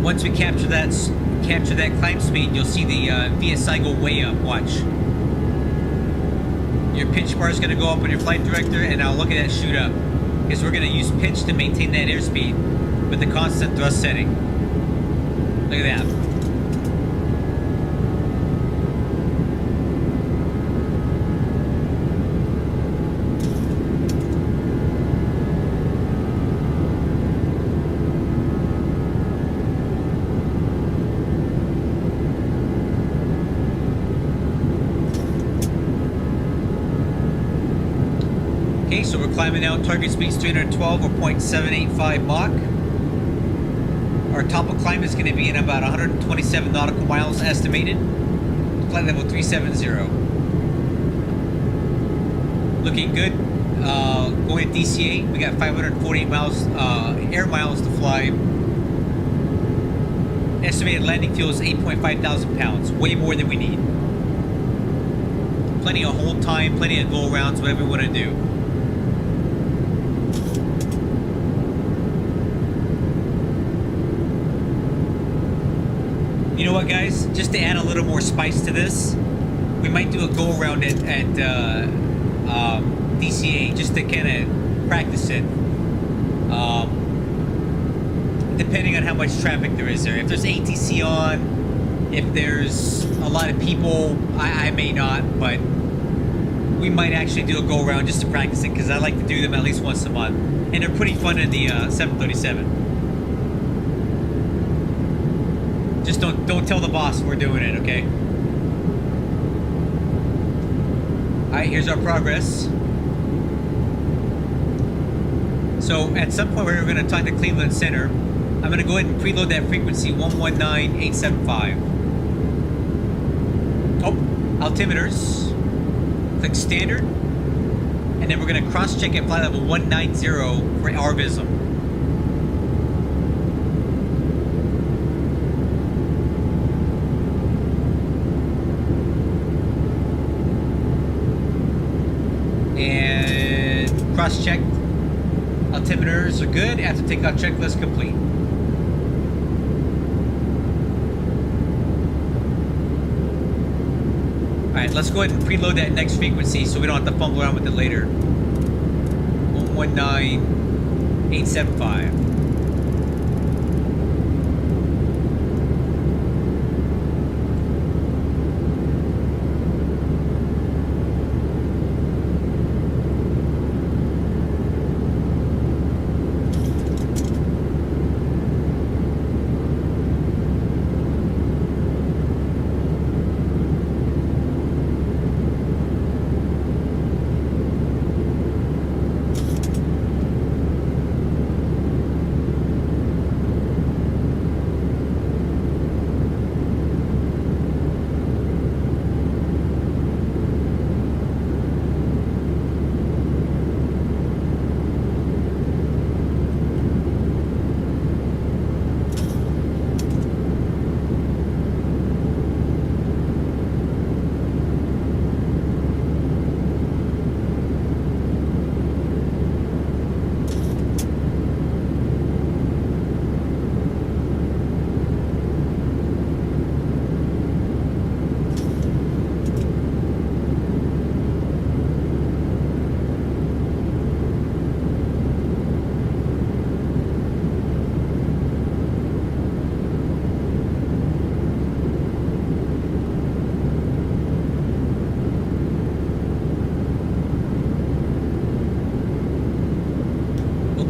Once we capture that climb speed, you'll see the VSI go way up. Watch. Your pitch bar is going to go up on your flight director, and now look at that shoot up. Because we're going to use pitch to maintain that airspeed with the constant thrust setting. Look at that. Okay, so we're climbing out. Target speed's 312 or 0.785 Mach. Our top of climb is going to be in about 127 nautical miles estimated. Flight level 370. Looking good. Going to DCA, we got 548 miles, air miles to fly. Estimated landing fuel is 8.5 thousand pounds. Way more than we need. Plenty of hold time, plenty of go rounds, whatever we want to do. You know what, guys? Just to add a little more spice to this, we might do a go around at DCA just to kind of practice it. Depending on how much traffic there is there. If there's ATC on, if there's a lot of people, I may not, but we might actually do a go around just to practice it because I like to do them at least once a month, and they're pretty fun in the 737. Just don't tell the boss we're doing it, okay? Alright, here's our progress. So at some point we're going to talk to Cleveland Center. I'm going to go ahead and preload that frequency 119.875. Oh, altimeters. Click standard. And then we're going to cross check at flight level 190 for RVism. And cross-checked. Altimeters are good. After takeoff checklist complete. Alright, let's go ahead and preload that next frequency so we don't have to fumble around with it later. 119.875.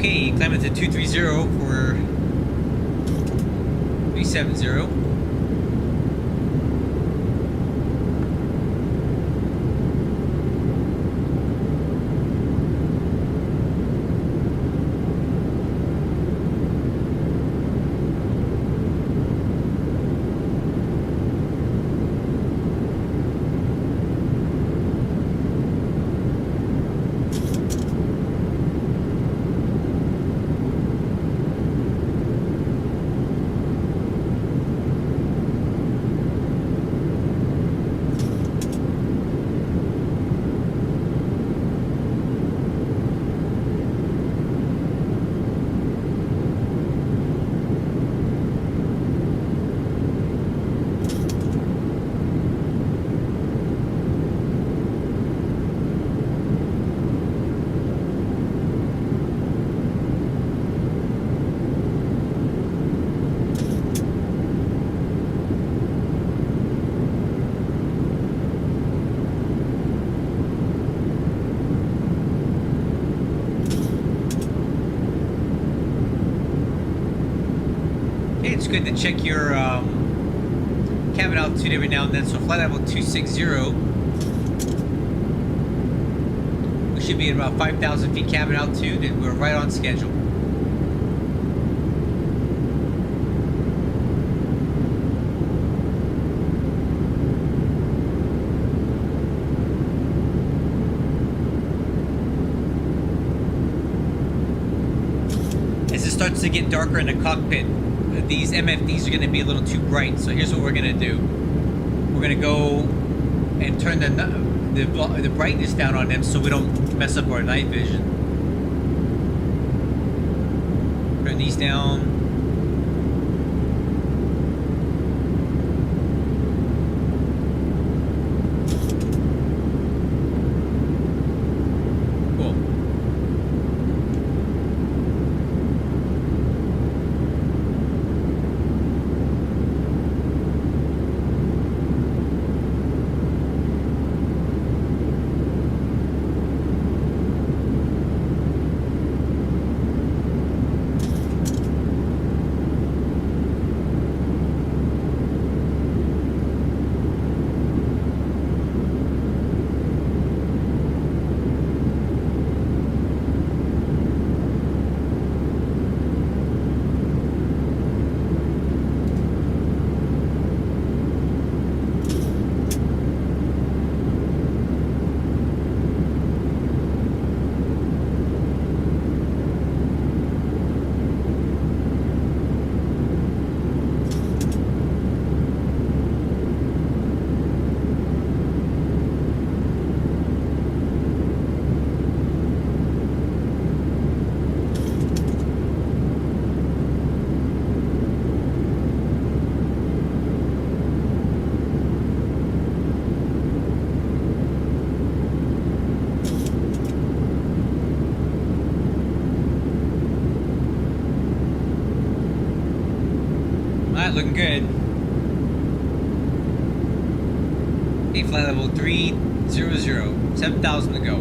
Okay, climbing to 230 for 370. It's good to check your cabin altitude every now and then. So flight level 260, we should be at about 5,000 feet cabin altitude, and we're right on schedule. As it starts to get darker in the cockpit, these MFDs are going to be a little too bright, so here's what we're going to do. We're going to go and turn the brightness down on them so we don't mess up our night vision. Turn these down. Looking good. Okay, flight level 300, 7,000 to go.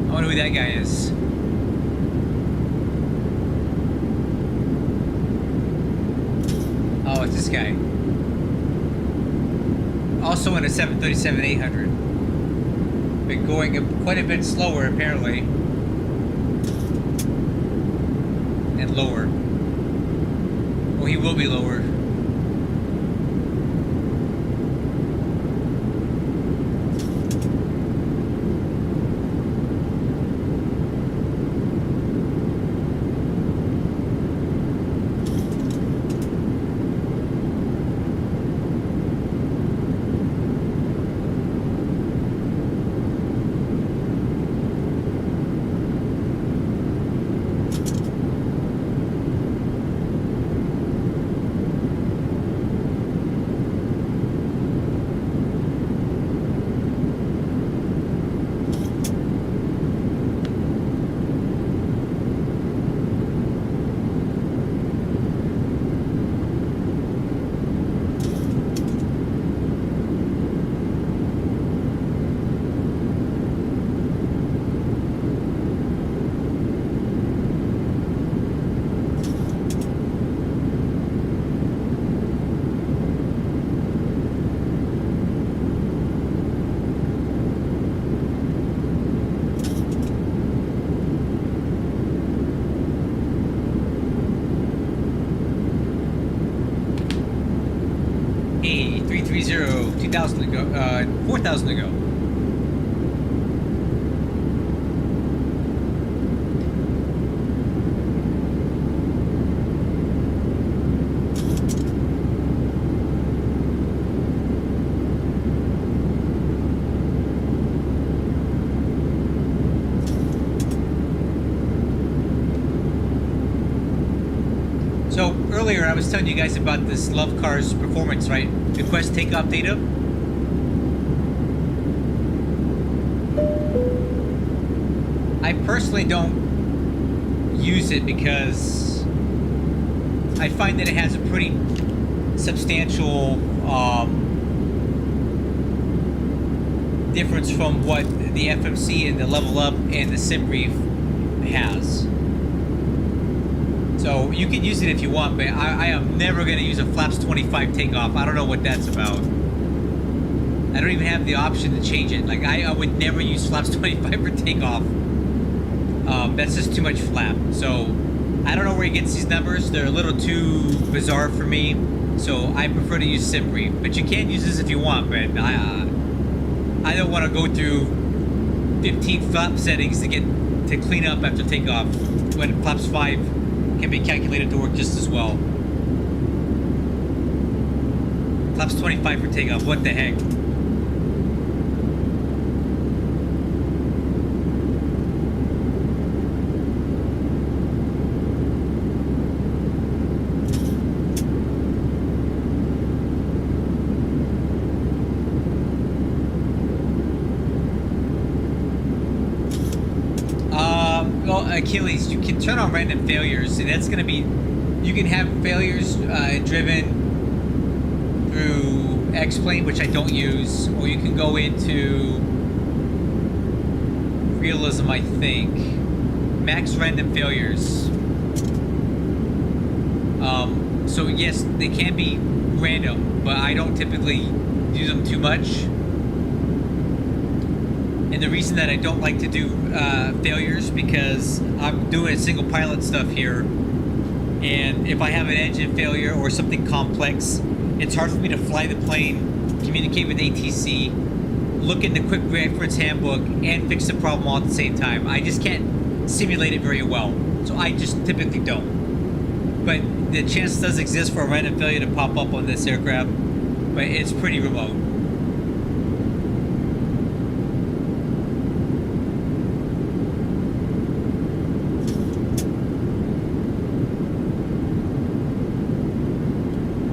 I wonder who that guy is. Oh, it's this guy. Also in a 737-800. Been going quite a bit slower apparently, and lower. Well, he will be lower. 330, 2,000 to go, 4,000 to go. So earlier I was telling you guys about this Love Car's performance, right? Request takeoff data. I personally don't use it because I find that it has a pretty substantial difference from what the FMC and the Level Up and the SimBrief has. So you can use it if you want, but I am never going to use a Flaps 25 takeoff. I don't know what that's about. I don't even have the option to change it. Like, I would never use Flaps 25 for takeoff. That's just too much flap. So I don't know where he gets these numbers. They're a little too bizarre for me. So I prefer to use SimBrief. But you can use this if you want, but I don't want to go through 15 flap settings to clean up after takeoff when Flaps 5 can be calculated to work just as well. Flaps 25 for takeoff, what the heck? Achilles, you can turn on random failures, and that's going to be, you can have failures driven through X-Plane, which I don't use, or you can go into Realism, I think. Max random failures. So yes, they can be random, but I don't typically use them too much. And the reason that I don't like to do failures, because I'm doing single pilot stuff here, and if I have an engine failure or something complex, it's hard for me to fly the plane, communicate with ATC, look in the quick reference handbook, and fix the problem all at the same time. I just can't simulate it very well, so I just typically don't. But the chance does exist for a random failure to pop up on this aircraft, but it's pretty remote.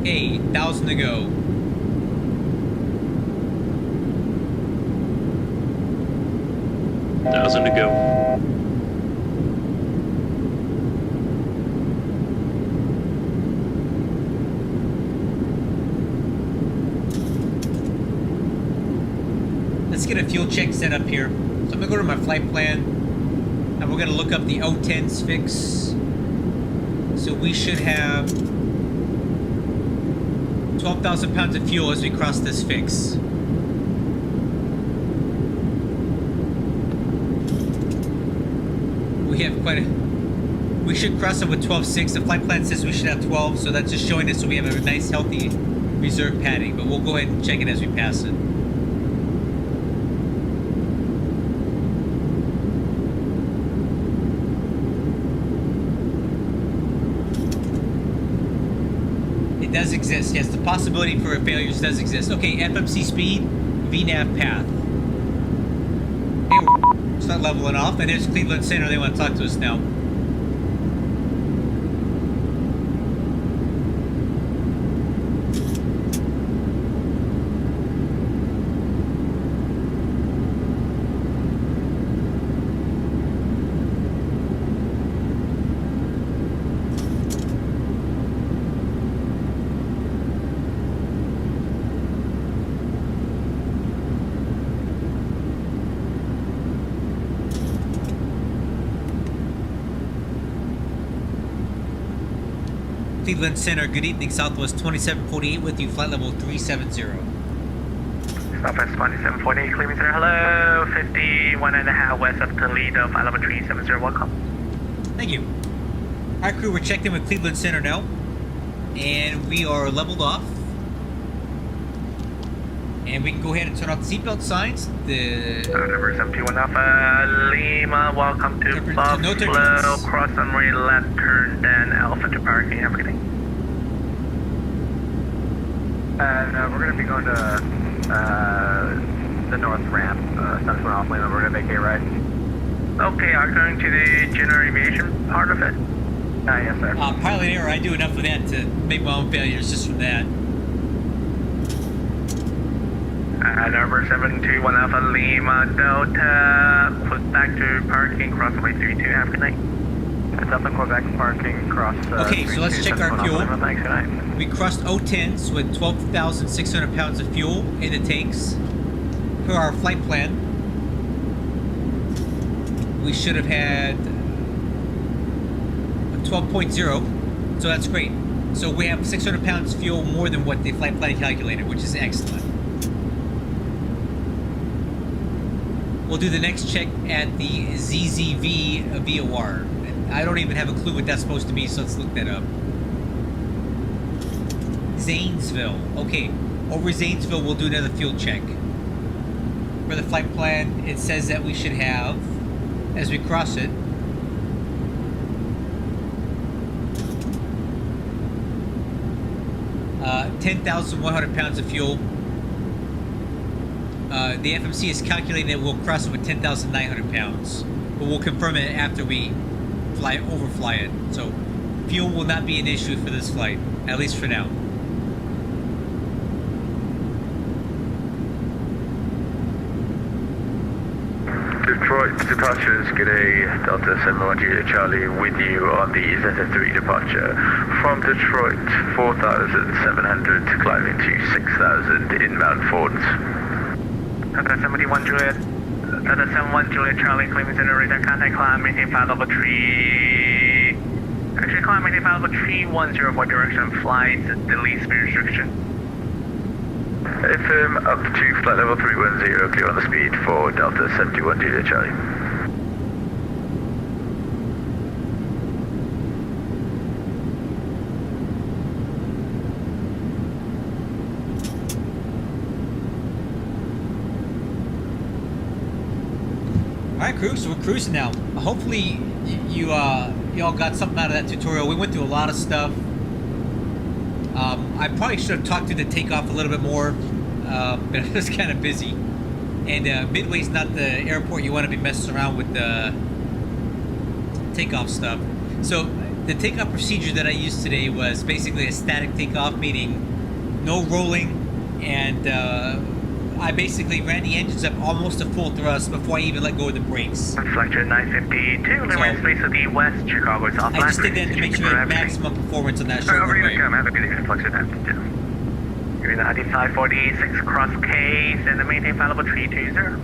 Hey, 1,000 to go. Thousand to go. Let's get a fuel check set up here. So I'm gonna go to my flight plan, and we're gonna look up the O10's fix. So we should have 12,000 pounds of fuel as we cross this fix. We have quite a... We should cross it with 12.6. The flight plan says we should have 12, so that's just showing us that we have a nice, healthy reserve padding. But we'll go ahead and check it as we pass it. It does exist. Yes, the possibility for failures does exist. Okay, FMC speed, VNAV path. Hey, we'll start leveling off. And there's Cleveland Center. They want to talk to us now. Cleveland Center, good evening, Southwest 2748 with you, flight level 370. Southwest 2748, Cleveland Center, hello, 51.5 west of Toledo, flight level 370, welcome. Thank you. Alright crew, we're checked in with Cleveland Center now, and we are leveled off. And we can go ahead and turn off the seatbelt signs. The Number 71 Alpha Lima, welcome to no Buffalo. turbulence. Cross runway left, turn then Alpha to parking. Have a good day. And we're going to be going to the north ramp. Sun's going off Lima. We're going to vacate right. Okay, are you going to the general aviation part of it? Yes, sir. Pilot error, I do enough of that to make my own failures just from that. Number 721 Alpha Lima Delta, Pushback to parking, cross runway 32, have a good night. Delta Quebec parking, cross Okay, so let's check our fuel. Thanks, good night. We crossed 010s with 12,600 pounds of fuel in the tanks. Per our flight plan, we should have had 12.0, so that's great. So we have 600 pounds fuel more than what the flight plan calculated, which is excellent. We'll do the next check at the ZZV VOR. I don't even have a clue what that's supposed to be, so let's look that up. Zanesville. Okay, over Zanesville, we'll do another fuel check. For the flight plan, it says that we should have, as we cross it, uh, 10,100 pounds of fuel. The FMC is calculating that we'll cross it with 10,900 pounds, but we'll confirm it after we overfly it. So fuel will not be an issue for this flight, at least for now. Detroit departures, good day, Delta 71 Juliet Charlie with you on the ZF3 departure from Detroit, 4,700 climbing to 6,000 inbound Fords. Delta 71 Juliet, Delta 71 Juliet Charlie, claiming center radar contact, climb, maintain flight level 3. Actually, climb, maintain flight level 310 for direction flight, delete speed restriction. Affirm up to flight level 310, clear on the speed for Delta 71 Juliet Charlie. Alright crew, so we're cruising now. Hopefully you all got something out of that tutorial. We went through a lot of stuff. I probably should have talked through the takeoff a little bit more, but I was kind of busy. And Midway's not the airport you want to be messing around with the takeoff stuff. So the takeoff procedure that I used today was basically a static takeoff, meaning no rolling, and I basically ran the engines up almost to full thrust before I even let go of the brakes. Flight 952, limit space of the West, Chicago is offline. I just did that to make sure we had maximum performance on that short runway. Have a good day, Flight 952. You're in the 9546, cross K's, and the maintain flight level 320.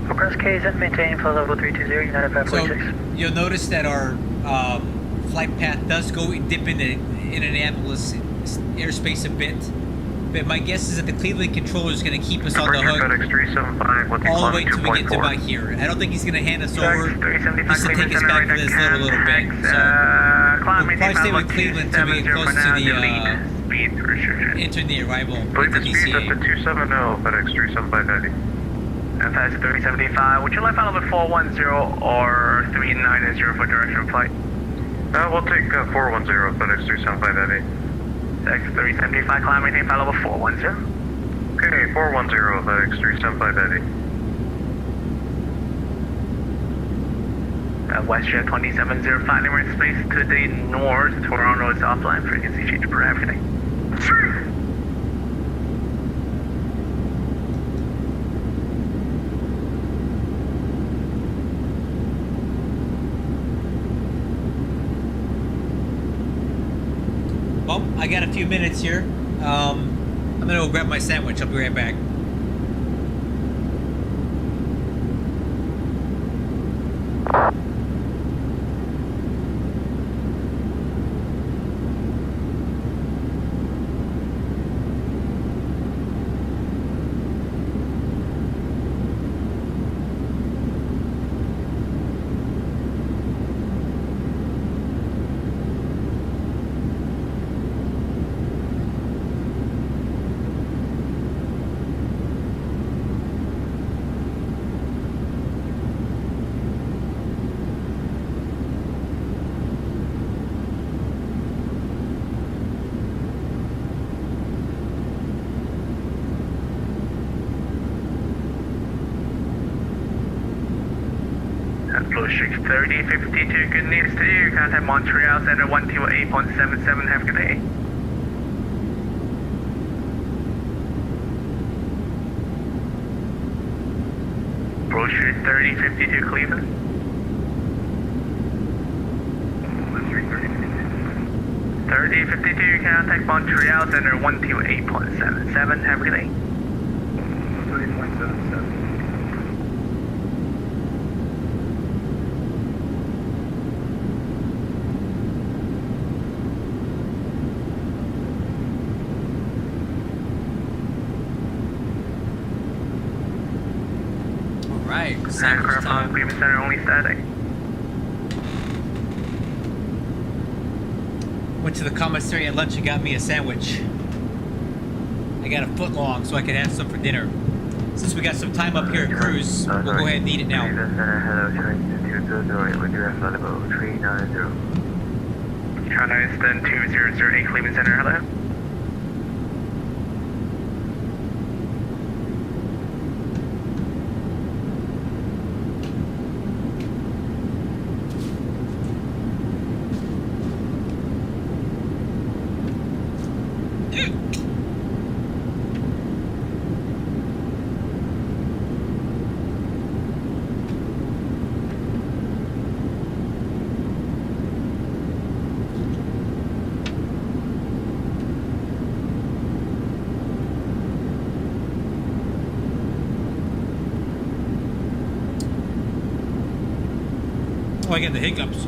For cross K's and maintain flight level 320, United 546. So you'll notice that our flight path does go dip into Indianapolis airspace a bit. But my guess is that the Cleveland controller is going to keep us on the hook all the way until we get to about here. I don't think he's going to hand us over just to take us back for this little bit. So we'll probably stay with Cleveland until we get close to the enter the arrival at the DCA. 270, FedEx 37590. And that's 375. Would you like flight level 410 or 390 for direction flight? We'll take 410, FedEx 37590. X375, climb, maintain flight level 410. Okay, 410, FedEx 37590. WestJet 2705, limit space to the north. Toronto is offline, frequency change per everything. Well, I got a few minutes here. I'm gonna go grab my sandwich. I'll be right back. District 3052, good news to you. Contact Montreal Center 128.77. Have a good day. Broad Street 3052, Cleveland. 3052, contact Montreal Center 128.77. Have a good day. 3.77. Alright, Aircraft on Cleveland Center only static. went to the commissary at lunch and got me a sandwich. I got a foot long so I could have some for dinner. Since we got some time up here at cruise, we'll go ahead and eat it now. China Eastern 2008 Cleveland Center, hello. Oh, I got the hiccups.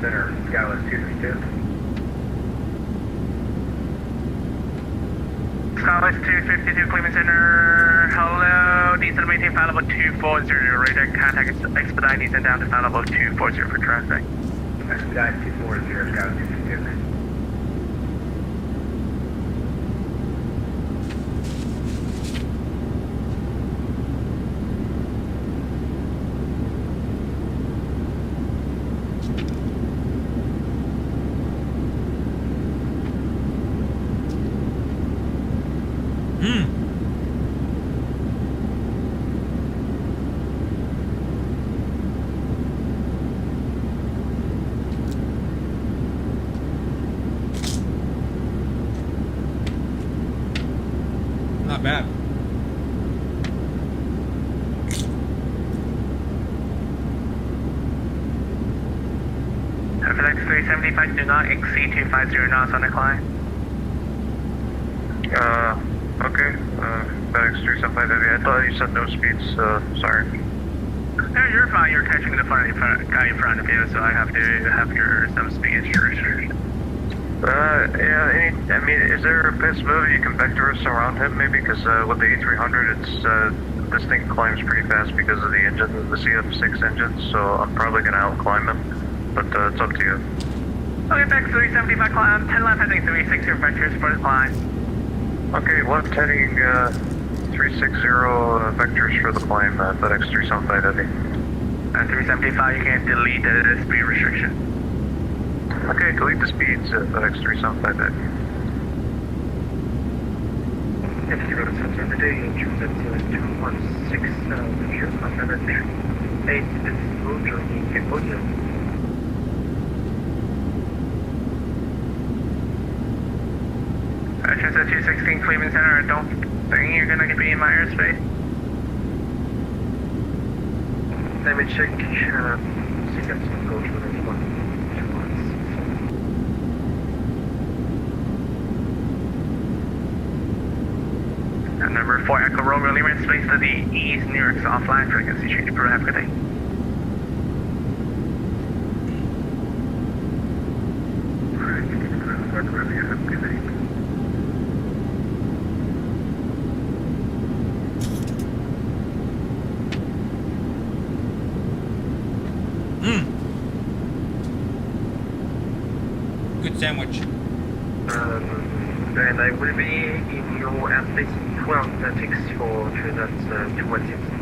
Center, Skyline 232. Southwest 252 Cleveland Center, hello. Descent maintain file level 240, radar contact expedite descent down to file level 240 for traffic. Expedite 240, Skyline 252. Not bad. FedEx 375, do not exceed 250 knots on the climb. Okay, FedEx 375 Heavy. I thought you said no speeds, sorry. No, you're fine. You're catching the guy in front of you, so I have to have some speed restriction. Yeah, I mean, is there a possibility you can vector us around him, maybe? Because with the A300, it's, this thing climbs pretty fast because of the engine, the CF6 engine, so I'm probably going to outclimb him, but it's up to you. Okay, back 375 climb, 10 left heading 360 vectors for the climb. Okay, left heading 360 vectors for the climb, FedEx 375 Heavy. At 375, you can delete the speed restriction. Okay, delete the speeds at FedEx 375 Heavy. If you're on the day, choose at 216, here, on the 8, it's Modular in Cambodia. Entrance at 216 Cleveland Center, I don't think you're gonna be in my airspace. Let me check, see if that's going to go to the one. And number 4 Echo Romeo Lima, space to the east, New York's offline frequency change. Have a good day. Good sandwich. And I will be in your airspace 12 ticks for that's 216.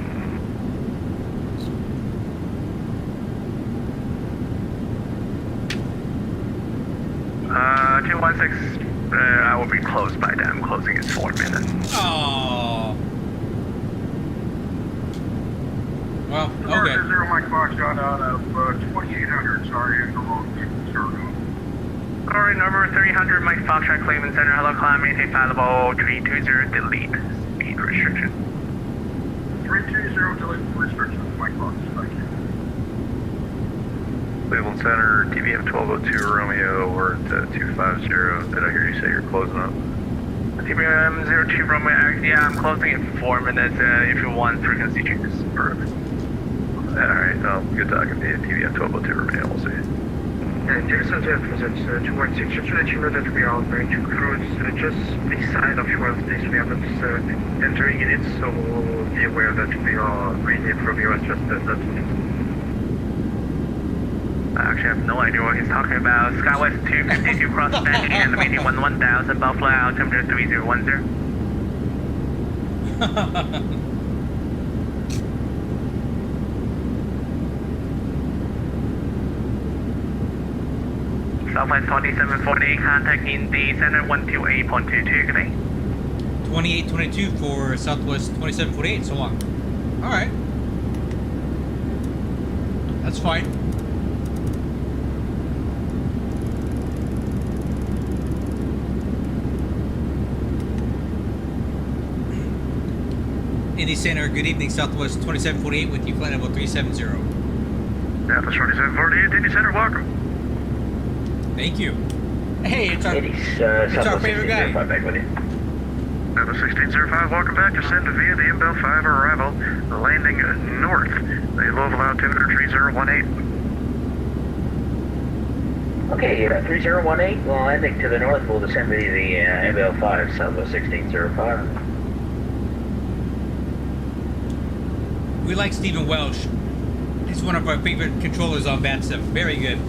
216, I will be closed by then. I'm closing in 4 minutes. Oh. Well, North okay. 0 Mike Foxtrot out of 2800. Sorry, in the wrong circle. Alright, number 300, Mike Foxtrot, Cleveland Center. Hello, climb, maintain flight level 320, delete speed restriction. 320, delete restrictions, Mike Fox. Thank you. Cleveland Center, TBM 1202 Romeo, we're at 250. Did I hear you say you're closing up? TBM 02 Romeo, yeah, I'm closing in 4 minutes. If you want frequency changes. Perfect. Alright, good talking to you. TBM 1202 Romeo, we'll see you. And Kingston to present 216. Just to let you know that we are going to cruise just beside of your space. We are not entering in it, so be aware that we are really from US just that. I actually have no idea what he's talking about. Skywest 252 cross Spanish and maintain 1000, Buffalo, altimeter 3010. Southwest 2748, contact in the center 128.22, good day. 2822 for Southwest 2748, so long. Alright. That's fine. Indy Center, good evening, Southwest 2748 with you, flight level 370. Southwest 2748, Indy Center, welcome. Thank you. Hey, it's our favorite guy. Back with you. Southwest 1605, welcome back. Descend via the inbound 5 arrival, landing north. The Louisville altimeter 3018. Okay, 3018, well, landing to the north, we'll descend via the inbound 5, Southwest 1605. We like Stephen Welsh. He's one of our favorite controllers on Bad Stuff. Very good.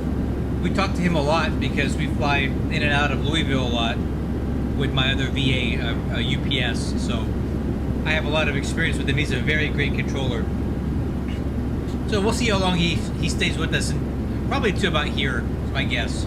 We talk to him a lot because we fly in and out of Louisville a lot with my other VA, UPS. So I have a lot of experience with him. He's a very great controller. So we'll see how long he stays with us. And probably to about here, is my guess.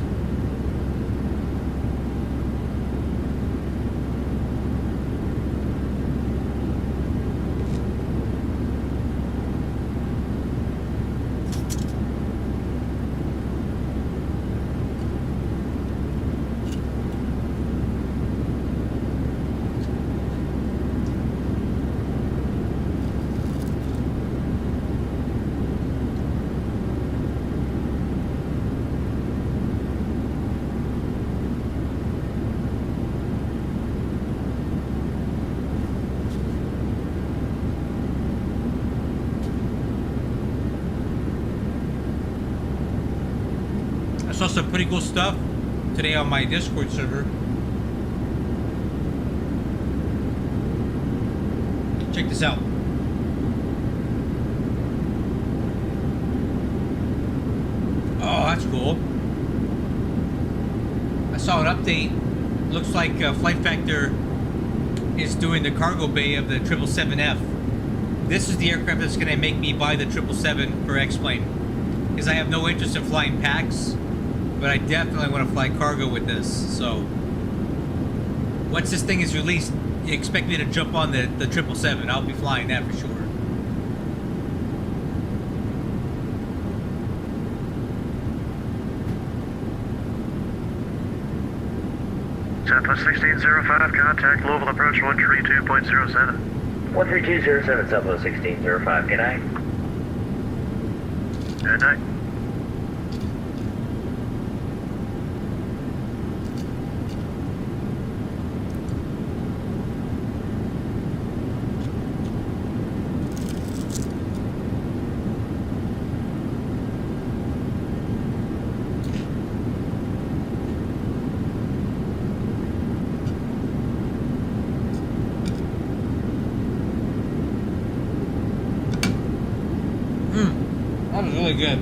I saw some pretty cool stuff today on my Discord server. Check this out. Oh, that's cool. I saw an update. Looks like Flight Factor is doing the cargo bay of the 777F. This is the aircraft that's going to make me buy the 777 for X-Plane. Because I have no interest in flying packs. But I definitely want to fly cargo with this, so once this thing is released, you expect me to jump on the 777. I'll be flying that for sure. Southwest 1605, contact Louisville approach 132.07. 13207, Southwest 1605, good night. Good night. That was really good.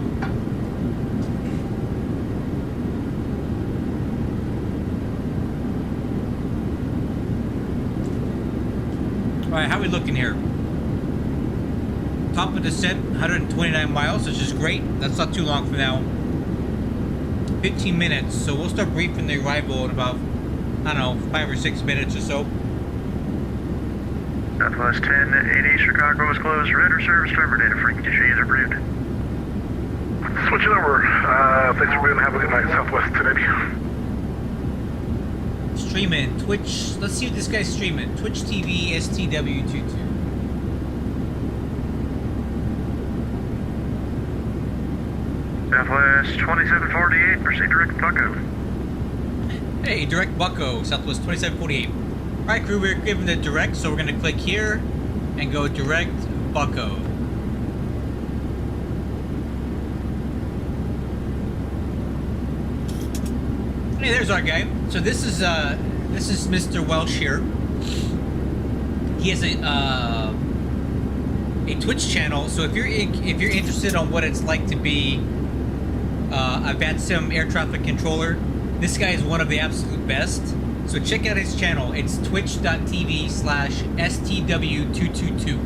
Alright, how are we looking here? Top of descent, 129 miles, which is great. That's not too long from now. 15 minutes, so we'll start briefing the arrival in about, I don't know, 5 or 6 minutes or so. Southwest 1080, Chicago is closed. Radar service terminated. Frequency changes approved. Switching over. Thanks for being. Have a good night, Southwest 1080. Streaming, Twitch, let's see what this guy's streaming. Twitch TV, STW22. Southwest 2748, proceed direct Bucko. Hey, direct Bucko, Southwest 2748. Alright crew, we're given the direct, so we're going to click here and go direct Bucko. Hey, there's our guy. So this is Mr. Welsh here. He has a Twitch channel, so if you're interested on what it's like to be a VATSIM air traffic controller, this guy is one of the absolute best. So check out his channel. It's twitch.tv/STW222.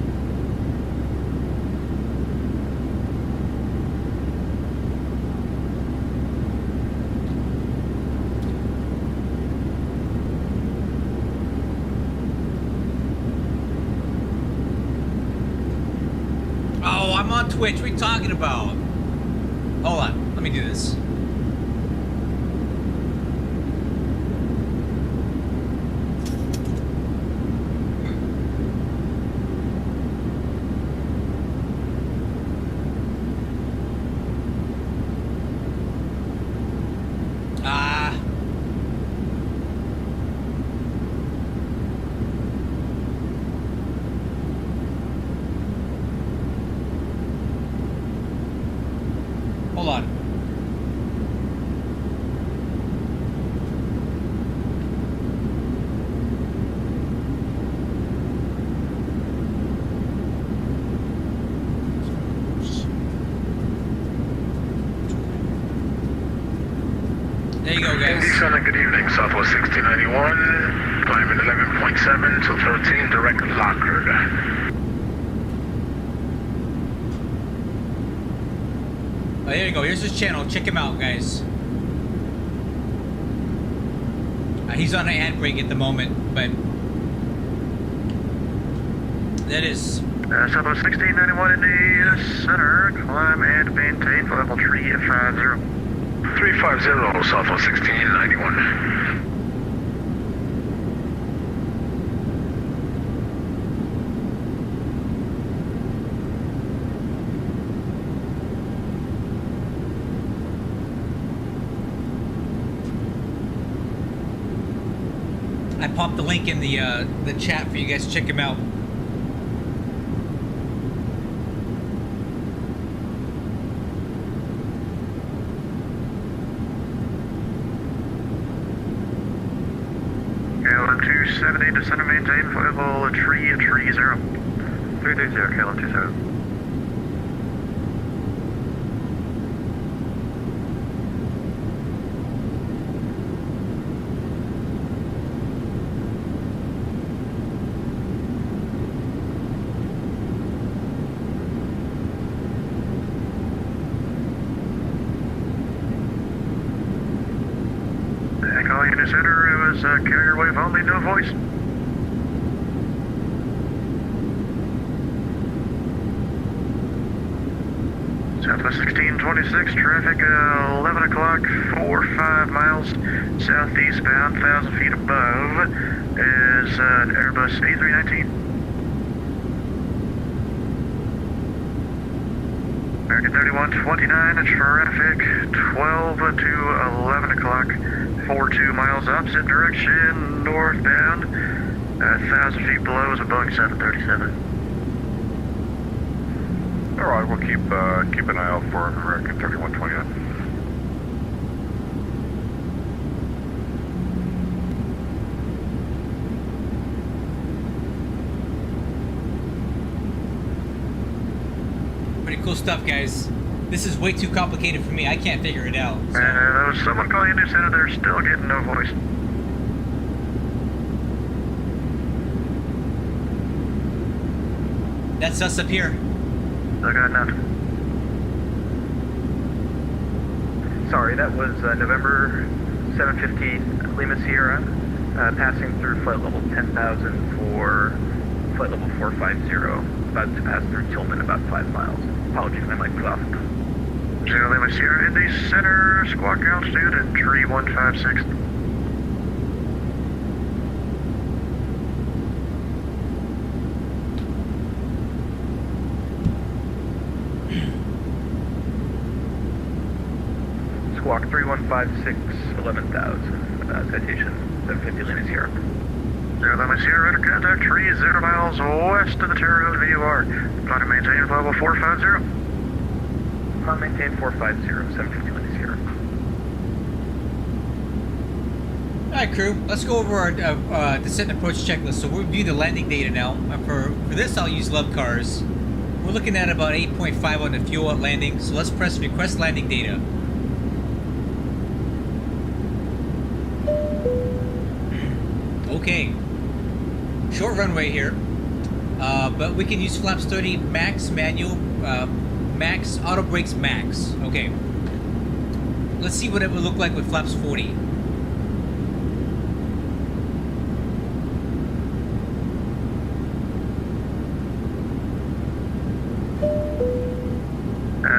Oh, I'm on Twitch. What are you talking about? Hold on. Let me do this. Hold on. There you go, guys. Kingston, good evening. Southwest 1691, climbing 11.7 to 13, direct Lockard. Oh, there you go. Here's his channel. Check him out, guys. He's on an ad break at the moment, but that is. Southwest 1691 in the center. Climb and maintain level 350. 350, Southwest 1691. I popped the link in the chat for you guys to check him out. KLM 270, descend and maintain level 330. 330, KLM 270. Echo Unit Center, it was carrier wave only, no voice. Southwest 1626, traffic 11 o'clock, 5 miles southeastbound, 1,000 feet above is an Airbus A319. American 3129, traffic 12 to 11 o'clock, 42 miles opposite direction, northbound, 1,000 feet below is a Boeing 737. Alright, we'll keep an eye out for American 3129. Pretty cool stuff, guys. This is way too complicated for me. I can't figure it out. So. There was someone calling Unit Center, they're still getting no voice. That's us up here. Still got nothing. Sorry, that was November 715 Lima Sierra, passing through flight level 10,000 for flight level 450, about to pass through Tillman about 5 miles. Apologies, my mic was off. 0 Lima Sierra, Indy Center, squawk altitude at tree 156. Squawk 3156, 11,000, citation 750 Lima Sierra. 0 Lima Sierra, radar contact, tree 0 miles west of the Terre Haute VUR. Plan to maintain level 450. Plan maintain 450, 750 Lima Sierra. Alright crew, let's go over our descent and approach checklist. So we'll review the landing data now. For this I'll use Love Cars. We're looking at about 8.5 on the fuel at landing, so let's press request landing data. Okay, short runway here, but we can use flaps 30 max manual, max auto brakes max. Okay, let's see what it would look like with flaps 40.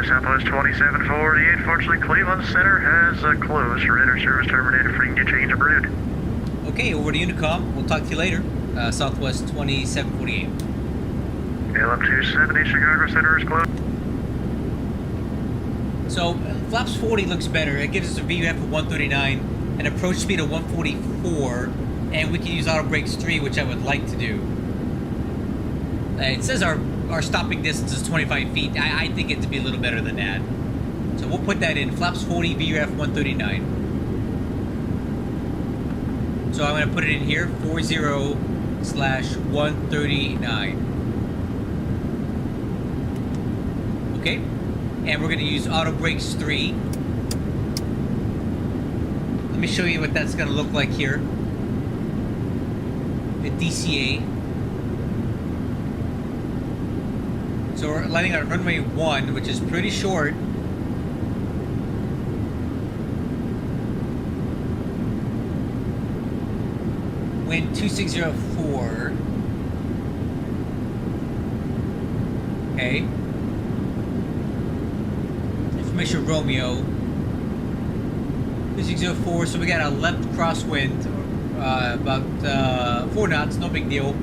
Southwest 2748, fortunately Cleveland Center has closed. Radar service terminated for you change of route. Okay, over to Unicom. We'll talk to you later. Southwest 2748. LM270, Chicago Center is closed. So, flaps 40 looks better. It gives us a VUF of 139, an approach speed of 144, and we can use auto brakes 3, which I would like to do. It says our stopping distance is 25 feet. I think it to be a little better than that. So we'll put that in. Flaps 40, VUF 139. So I'm going to put it in here, 40/139. Okay, and we're going to use auto brakes 3. Let me show you what that's going to look like here. The DCA. So we're landing on runway 1, which is pretty short. Wind 2604. Okay. Information Romeo. 2604, so we got a left crosswind, about 4 knots, no big deal.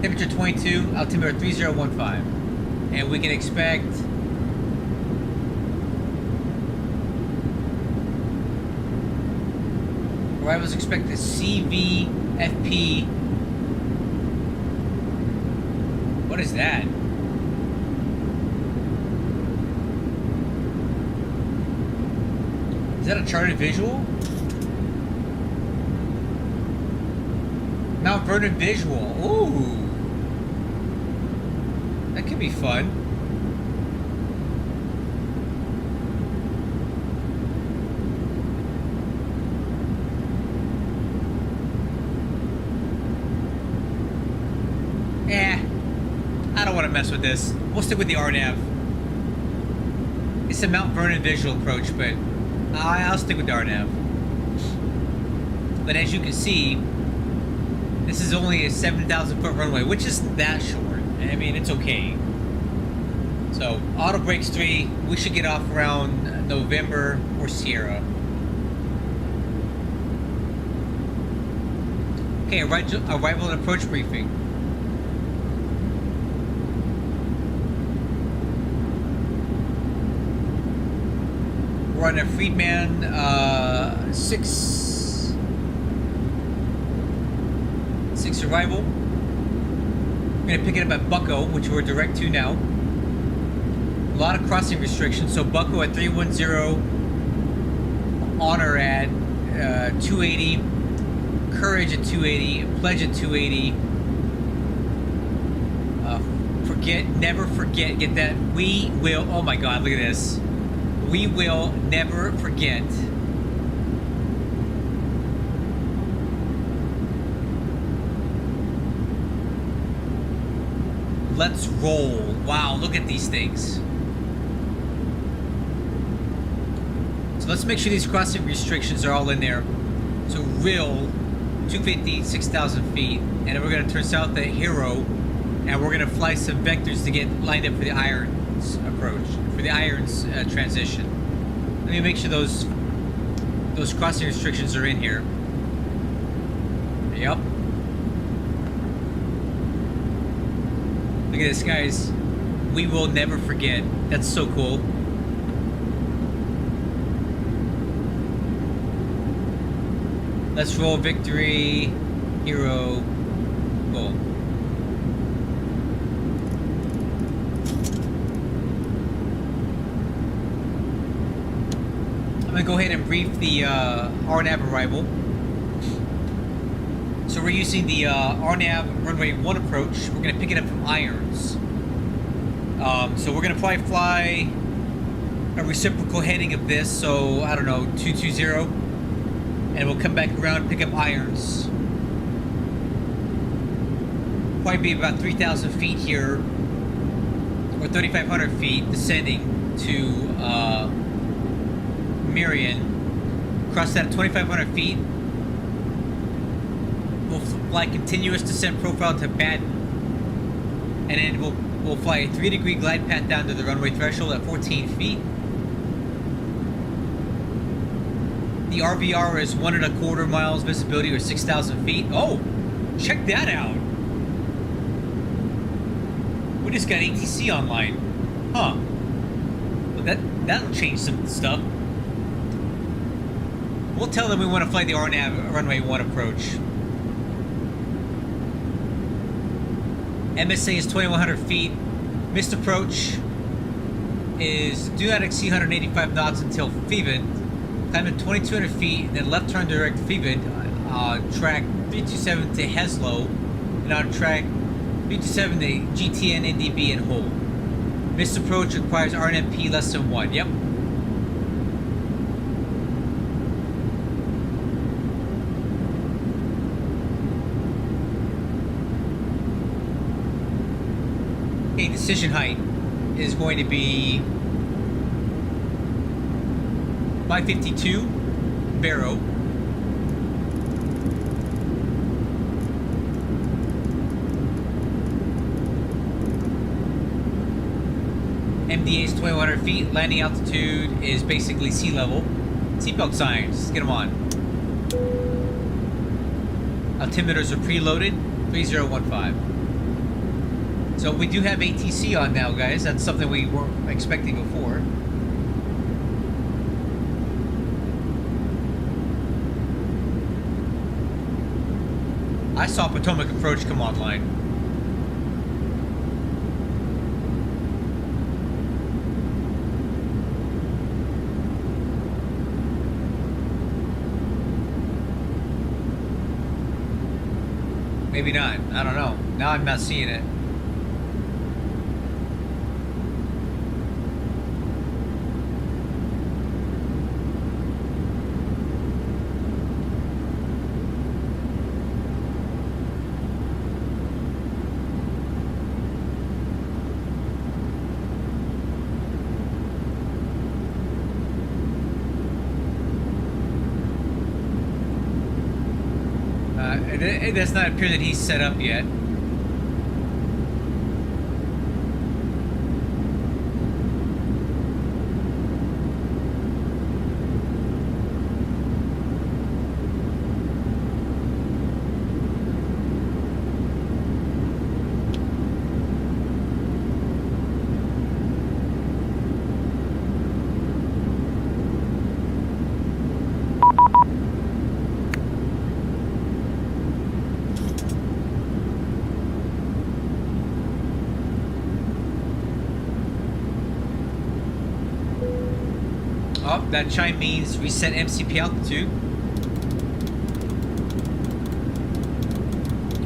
Temperature 22, altimeter 3015. And we can expect arrivals expect the CVFP. What is that? Is that a charted visual? Mount Vernon visual. Ooh. That could be fun. I don't want to mess with this. We'll stick with the RNAV. It's a Mount Vernon visual approach, but I'll stick with the RNAV. But as you can see, this is only a 7,000 foot runway, which isn't that short. I mean, it's okay. So, auto brakes 3, we should get off around November or Sierra. Okay, arrival and approach briefing. We're on a Friedman 6 arrival. We're going to pick it up at Bucko, which we're direct to now. A lot of crossing restrictions, so Bucko at 310, Honor at 280, Courage at 280, Pledge at 280. Never forget, get that. We will, oh my god, look at this. We will never forget. Let's roll. Wow, look at these things. So let's make sure these crossing restrictions are all in there. So real 250, 6,000 feet, and then we're going to turn south at Hero, and we're going to fly some vectors to get lined up for the Irons approach, for the Irons transition. Let me make sure those crossing restrictions are in here. Yep. Look at this, guys. We will never forget. That's so cool. Let's roll victory. Hero. Boom. I'm gonna go ahead and brief the RNAV arrival. So we're using the RNAV runway 1 approach. We're gonna pick it up from Irons. So we're gonna probably fly a reciprocal heading of this, so I don't know, 220, and we'll come back around and pick up Irons. Probably be about 3,000 feet here, or 3,500 feet, descending to Marion. Cross that at 2,500 feet. We'll fly continuous descent profile to Baden, and then we'll fly a 3-degree glide path down to the runway threshold at 14 feet. The RVR is 1.25 miles visibility, or 6,000 feet. Oh, check that out. We just got ATC online. Huh. Well, that'll change some stuff. We'll tell them we want to fly the RNAV runway 1 approach. MSA is 2,100 feet. Missed approach is do not exceed 185 knots until Phoebin. Climb at 2,200 feet, and then left turn direct Phoebin on track 327 to Heslow, and on track 327 to GTN, NDB, and Hull. Missed approach requires RNMP less than 1. Yep. Okay, decision height is going to be 552 Barrow. MDA is 2,100 feet. Landing altitude is basically sea level. Seatbelt signs. Let's get them on. Altimeters are preloaded. 3015. So we do have ATC on now, guys. That's something we weren't expecting before. I saw Potomac approach come online. Maybe not. I don't know. Now I'm not seeing it. It does not appear that he's set up yet. Oh, that chime means reset MCP altitude.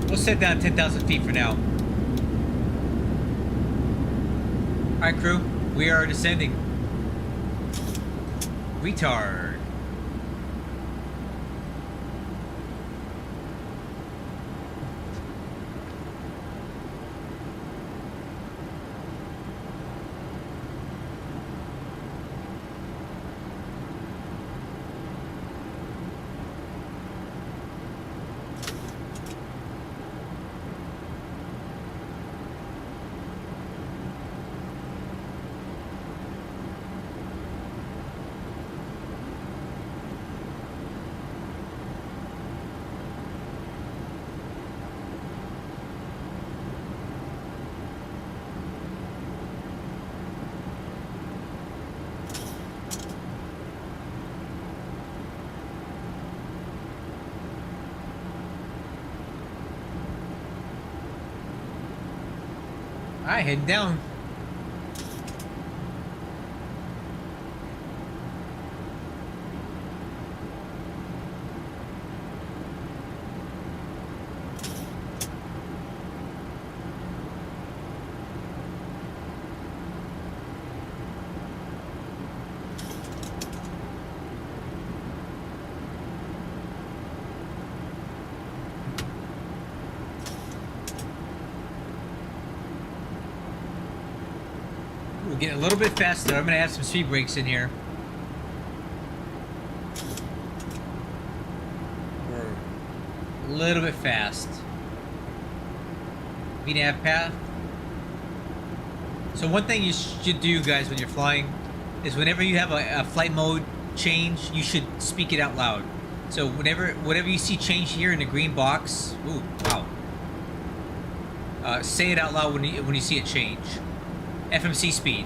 We'll set down 10,000 feet for now. Alright, crew, we are descending. Retard. Alright, heading down. We're getting a little bit faster. I'm gonna have some speed brakes in here. We're a little bit fast. V-nav path. So one thing you should do, guys, when you're flying is whenever you have a flight mode change, you should speak it out loud. So whatever you see change here in the green box, ooh, wow. Say it out loud when you see it change. FMC speed.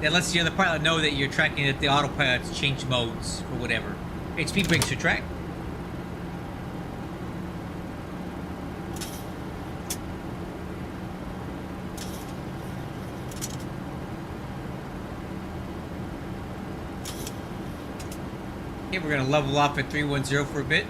That lets the other pilot know that you're tracking that the autopilot's changed modes or whatever. Hey, speed brakes to track. Okay, we're gonna level off at 310 for a bit.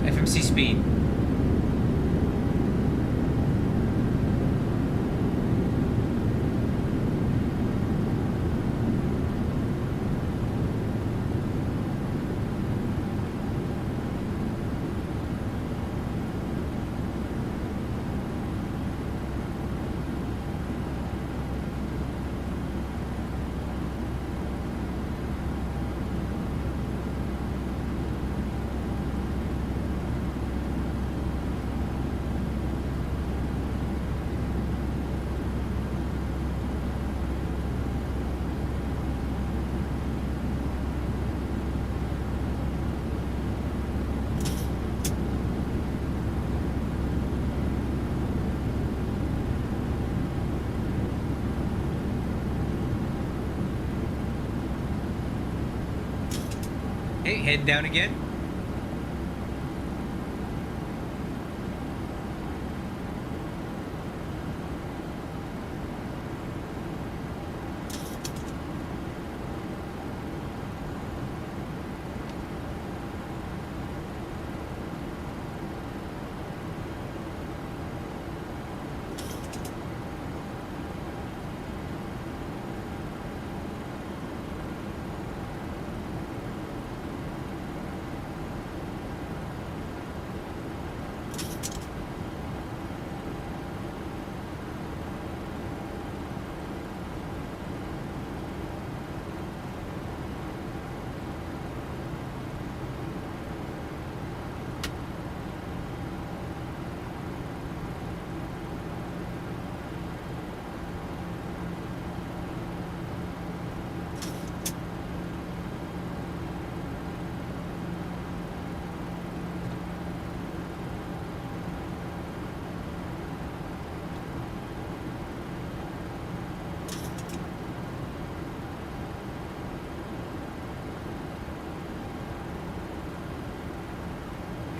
FMC speed. Okay, head down again.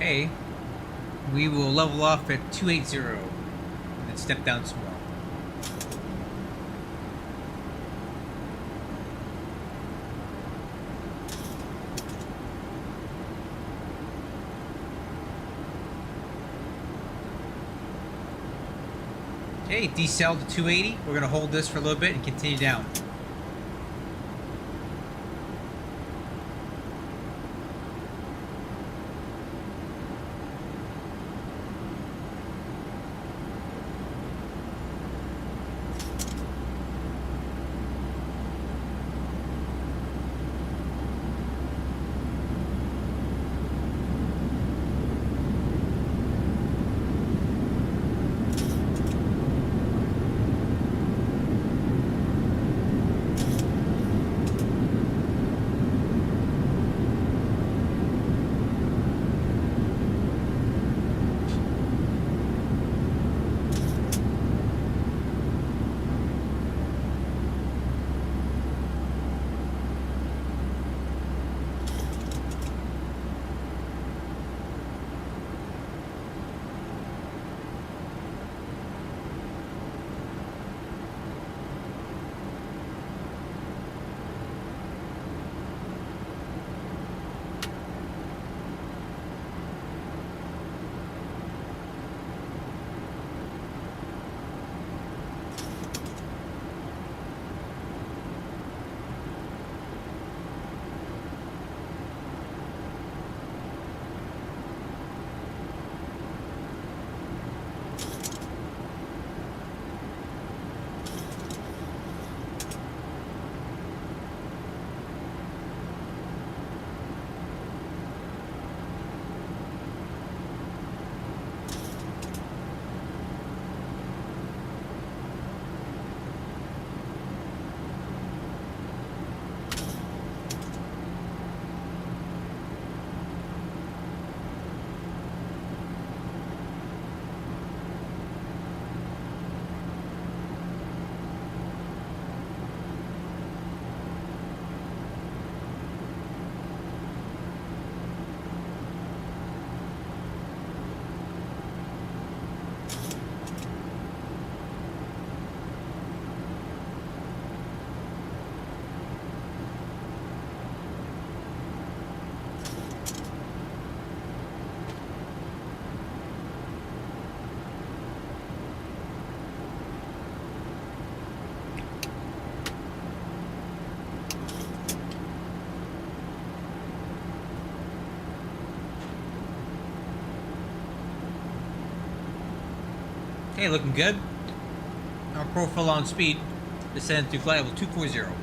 Okay, we will level off at 280 and then step down some more. Okay, decel to 280. We're going to hold this for a little bit and continue down. Okay, looking good. Our profile on speed. Descend through flight level 240.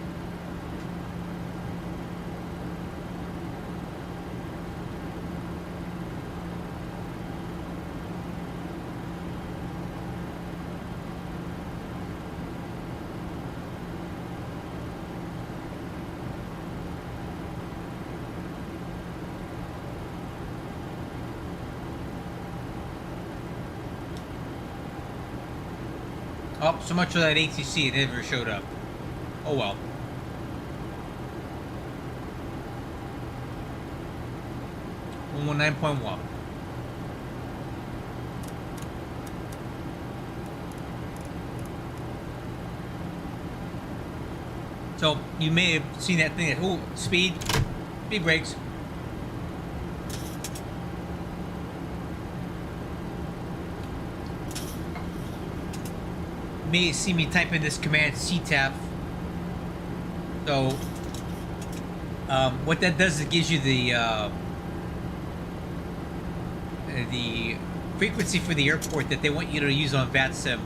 Oh, so much for that ATC, it never showed up. Oh well. One 9.1. So you may have seen that thing. Oh, speed brakes. You may see me type in this command CTAP. So what that does is it gives you the frequency for the airport that they want you to use on VATSIM.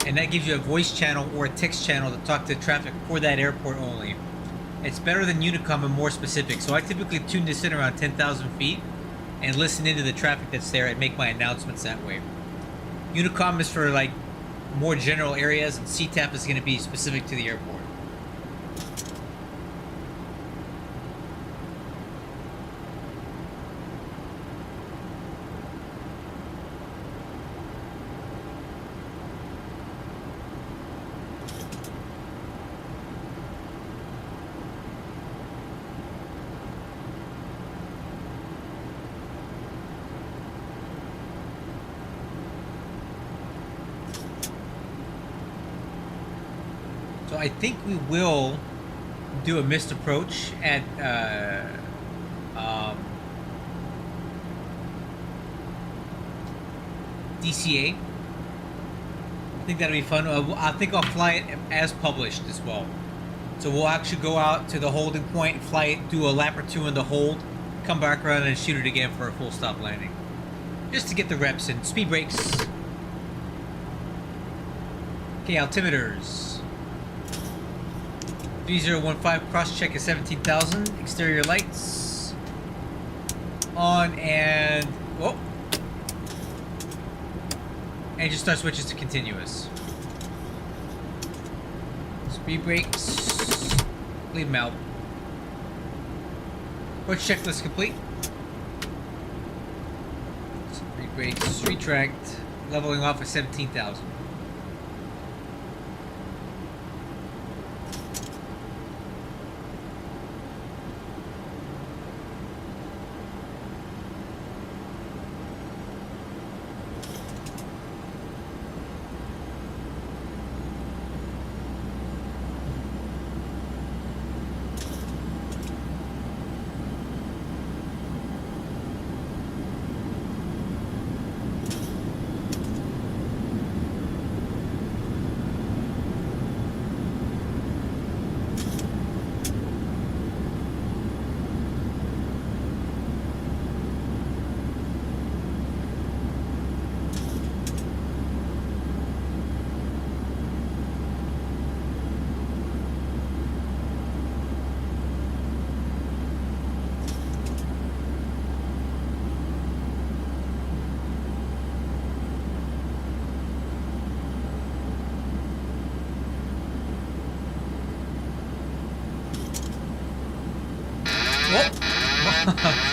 And that gives you a voice channel or a text channel to talk to traffic for that airport only. It's better than Unicom and more specific. So I typically tune this in around 10,000 feet and listen into the traffic that's there and make my announcements that way. Unicom is for like more general areas, and CTAP is going to be specific to the airport. So I think we will do a missed approach at DCA. I think that'll be fun. I think I'll fly it as published as well. So we'll actually go out to the holding point, fly it, do a lap or two in the hold, come back around and shoot it again for a full stop landing. Just to get the reps in. Speed brakes. Okay, altimeters. 3015 cross check at 17,000. Exterior lights on, and whoa, engine start switches to continuous. Speed brakes, leave them out. Approach checklist complete. Speed brakes retract, leveling off at 17,000.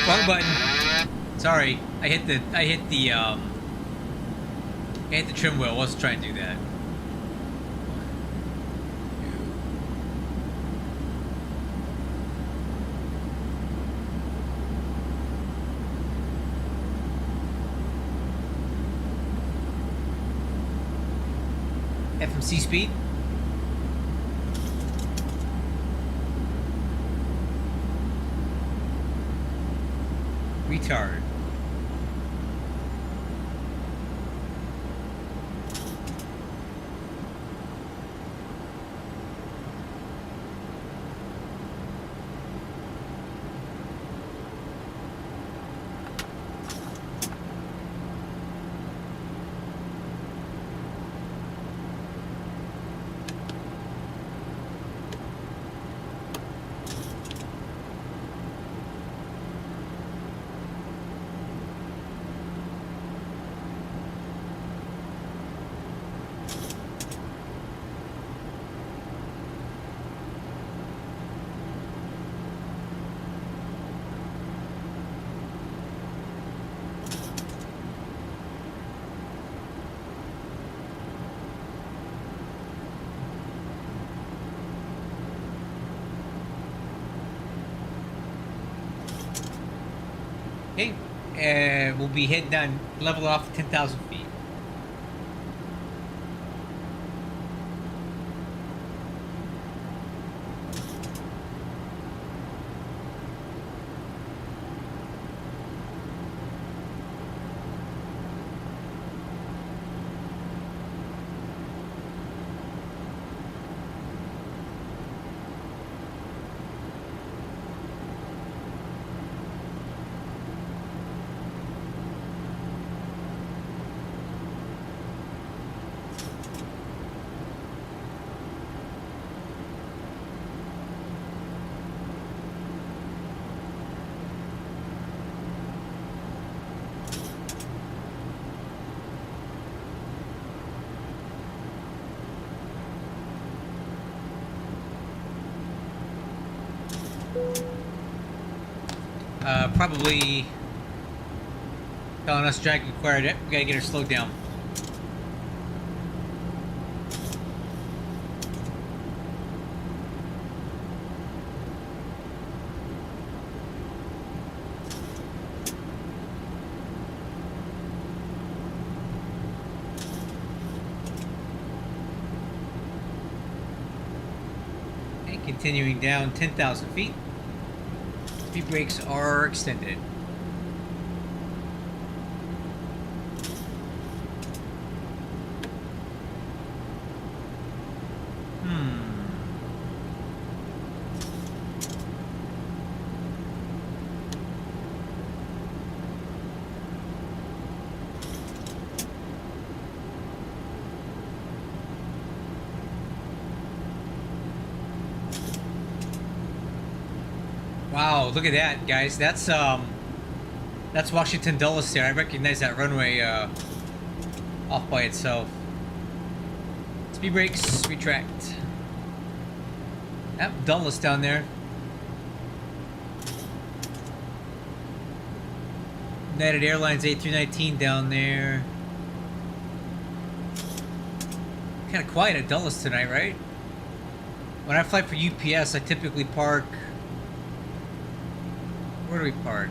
Wrong button. Sorry, I hit the trim wheel. I wasn't trying to do that. FMC speed. Retard. and we'll be heading down, level off 10,000 feet. Probably telling us drag required. We gotta get her slowed down. And continuing down 10,000 feet. Speed brakes are extended. Wow, look at that, guys. That's Washington Dulles there. I recognize that runway off by itself. Speed brakes, retract. Yep, Dulles down there. United Airlines A319 down there. Kind of quiet at Dulles tonight, right? When I fly for UPS, I typically park. Where do we park?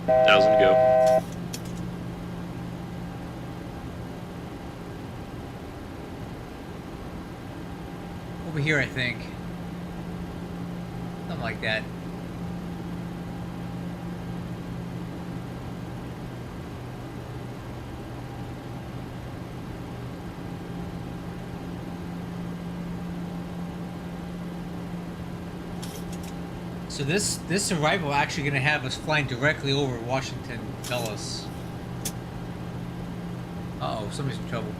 1,000 go. Over here, I think. Something like that. So this arrival actually going to have us flying directly over Washington Dulles. Uh-oh, somebody's in trouble.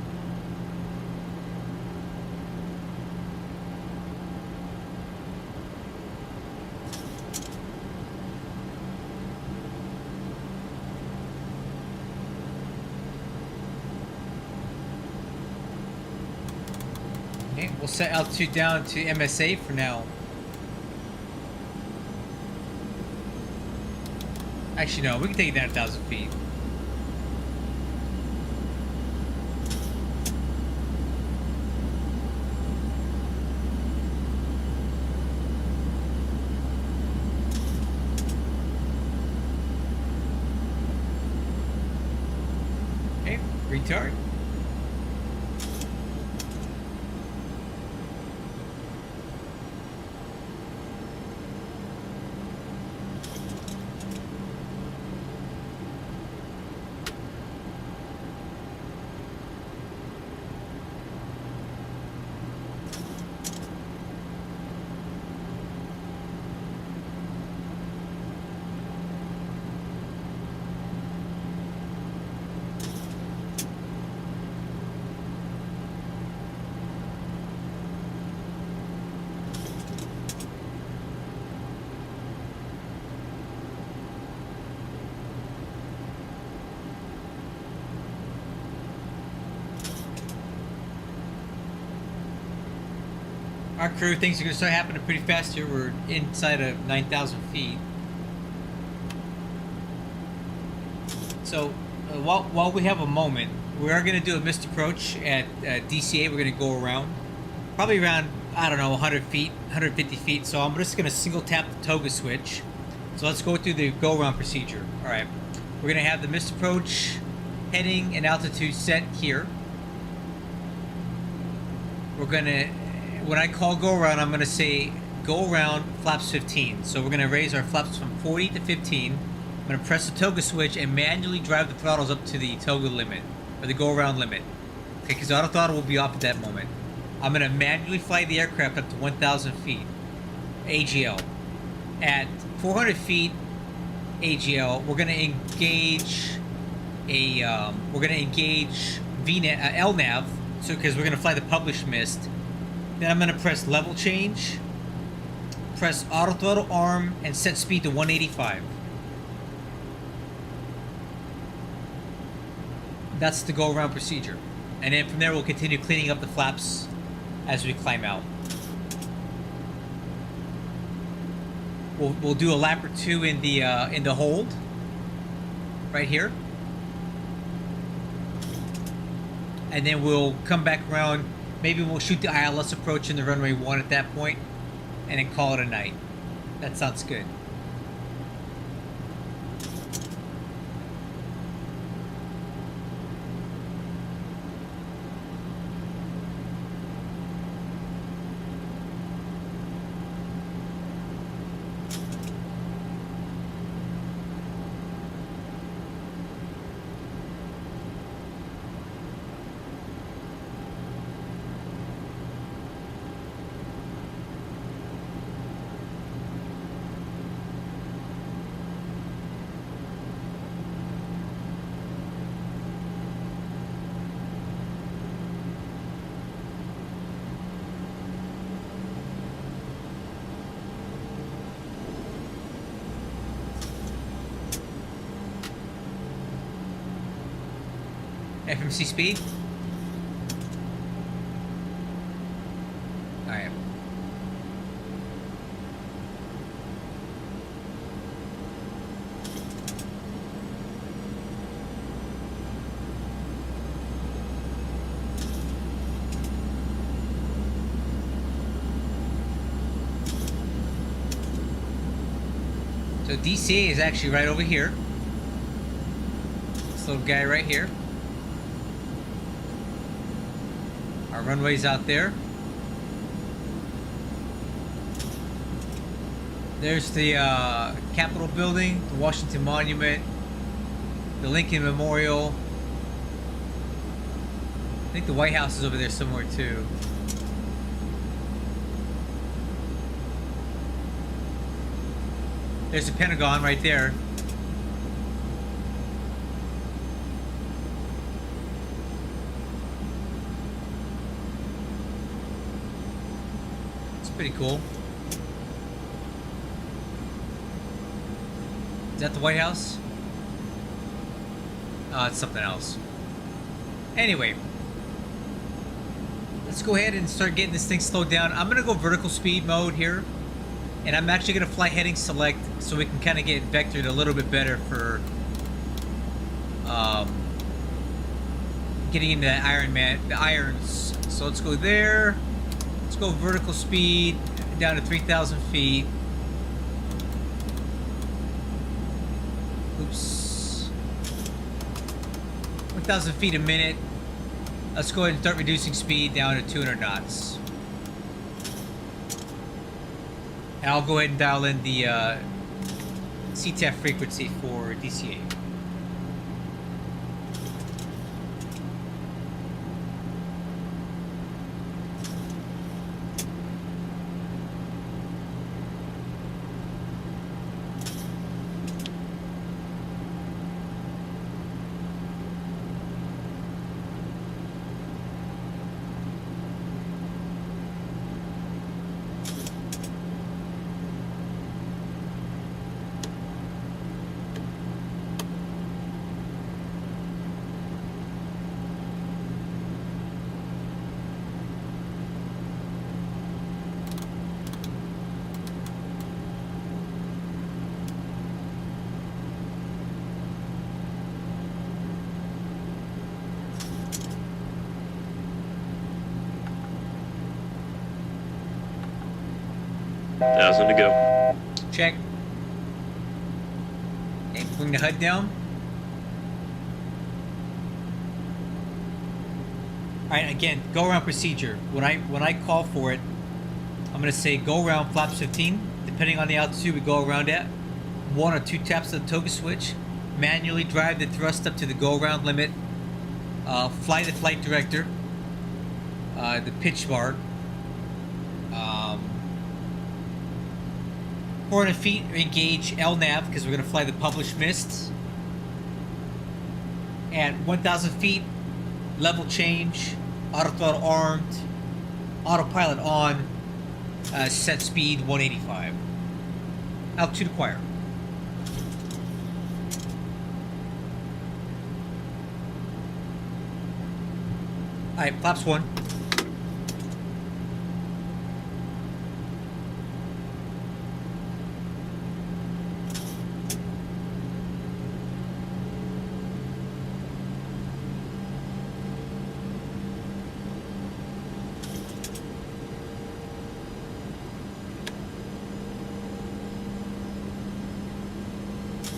Okay, we'll set altitude down to MSA for now. Actually, no, we can take it down 1,000 feet. Okay, retard. Our crew thinks it's going to start happening pretty fast here. We're inside of 9,000 feet. So while we have a moment, we are going to do a missed approach at DCA. We're going to go around, probably around, I don't know, 100 feet, 150 feet. So I'm just going to single tap the toga switch. So let's go through the go-around procedure. All right. We're going to have the missed approach, heading, and altitude set here. We're going to, when I call go-around, I'm going to say go-around flaps 15. So we're going to raise our flaps from 40 to 15. I'm going to press the toga switch and manually drive the throttles up to the toga limit, or the go-around limit. Okay, because auto throttle will be off at that moment. I'm going to manually fly the aircraft up to 1,000 feet, AGL. At 400 feet AGL, we're going to engage LNAV, so because we're going to fly the published mist. Then I'm going to press level change, press auto throttle arm, and set speed to 185. That's the go around procedure. And then from there we'll continue cleaning up the flaps as we climb out. We'll do a lap or two in the hold right here, and then we'll come back around. Maybe we'll shoot the ILS approach in the runway 1 at that point, and then call it a night. That sounds good. FMC speed. Alright. So DCA is actually right over here. This little guy right here. Our runway's out there. There's the Capitol building, the Washington Monument, the Lincoln Memorial. I think the White House is over there somewhere too. There's the Pentagon right there. Pretty cool. Is that the White House? Oh, it's something else. Anyway, let's go ahead and start getting this thing slowed down. I'm gonna go vertical speed mode here, and I'm actually gonna fly heading select so we can kind of get vectored a little bit better for getting into the irons. So let's go there. Let's go vertical speed down to 3,000 feet. Oops. 1,000 feet a minute. Let's go ahead and start reducing speed down to 200 knots. And I'll go ahead and dial in the CTF frequency for DCA. Thousand to go. Check. Bring the HUD down. All right, again, go around procedure. When I call for it, I'm gonna say go around flaps 15. Depending on the altitude we go around at, 1 or 2 taps of the toggle switch. Manually drive the thrust up to the go around limit. Fly the flight director. The pitch bar. 400 feet, engage LNAV because we're gonna fly the published mists. At 1,000 feet, level change, auto throttle armed, autopilot on, set speed 185. Altitude acquired. Alright, flaps 1.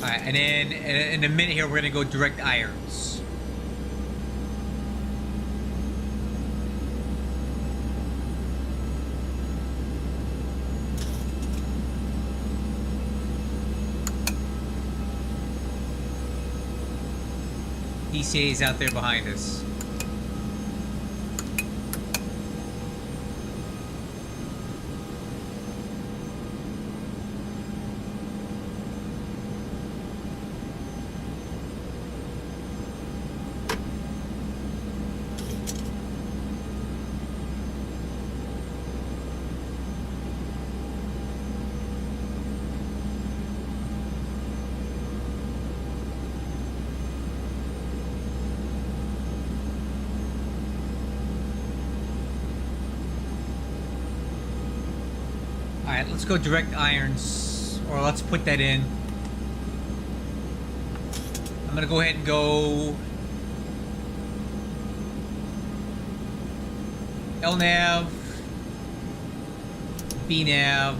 Alright, and then in a minute here, we're going to go direct irons. DCA is out there behind us. Alright, let's go direct irons, or let's put that in. I'm gonna go ahead and go LNAV, BNAV,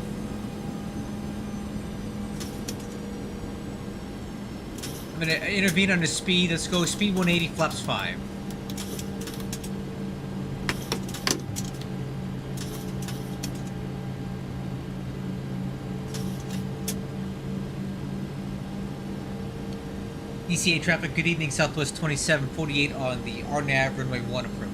I'm gonna intervene on the speed. Let's go speed 180, flaps 5. DCA traffic, good evening, Southwest 2748 on the RNAV runway 1 approach.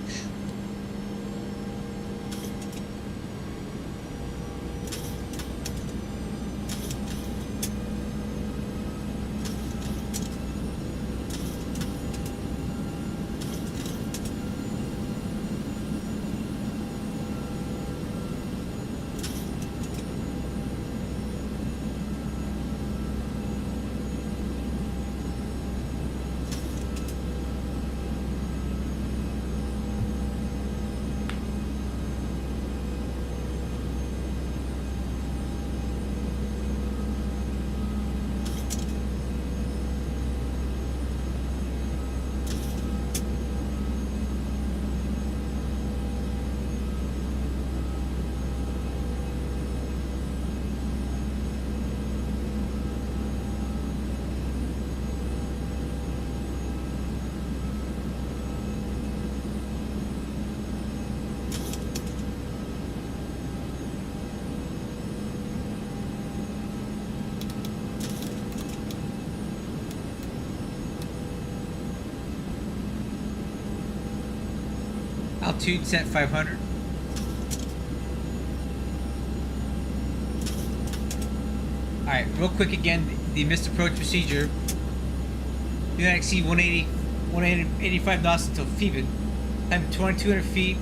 Altitude set 500. Alright, real quick again, the missed approach procedure. Do not exceed 185 knots until FEVID. Time 2200 feet.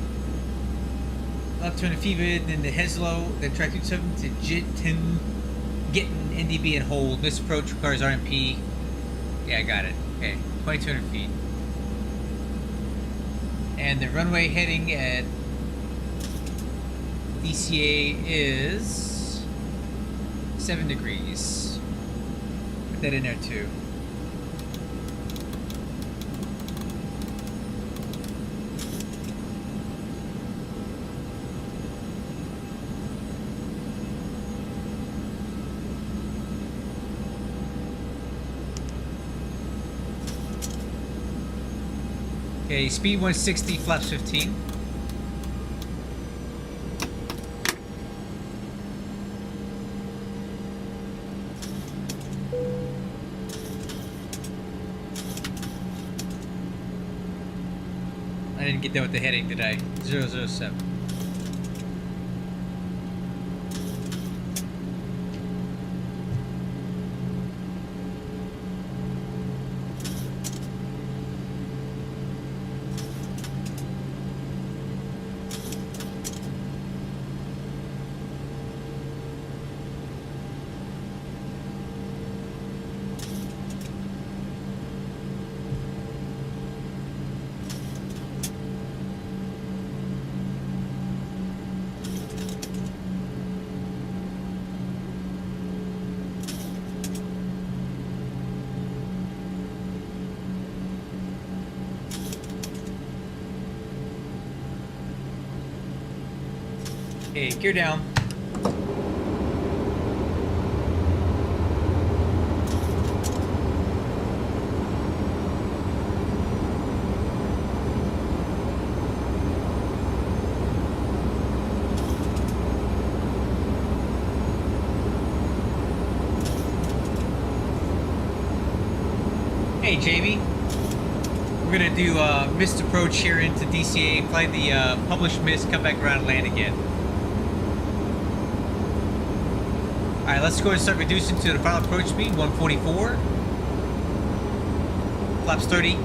Up 200 FEVID, then the Heslow, then try 27 to Jitten, getting NDB and hold. Missed approach requires RMP. Yeah, I got it. Okay, 2200 feet. And the runway heading at DCA is 7 degrees. Put that in there too. Okay, speed 160, flaps 15. I didn't get done with the heading, did I? 007. Okay, gear down. Hey, Jamie. We're gonna do missed approach here into DCA, fly the published miss, come back around and land again. Alright, let's go and start reducing to the final approach speed, 144. Flaps 30.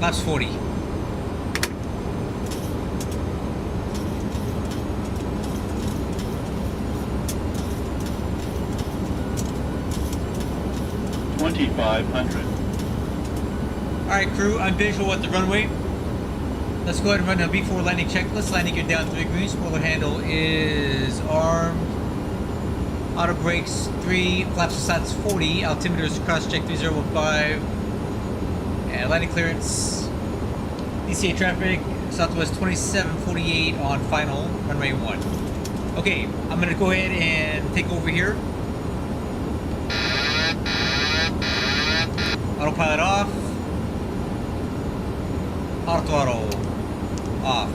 Flaps 40. Alright crew, I'm visual at the runway. Let's go ahead and run a B4 landing checklist. Landing gear down 3 degrees. Spoiler handle is armed. Auto brakes 3. Flaps and sides 40. Altimeter is cross check 3015. And landing clearance. DCA traffic. Southwest 2748 on final runway 1. Okay, I'm going to go ahead and take over here. Autopilot off. Auto throttle off.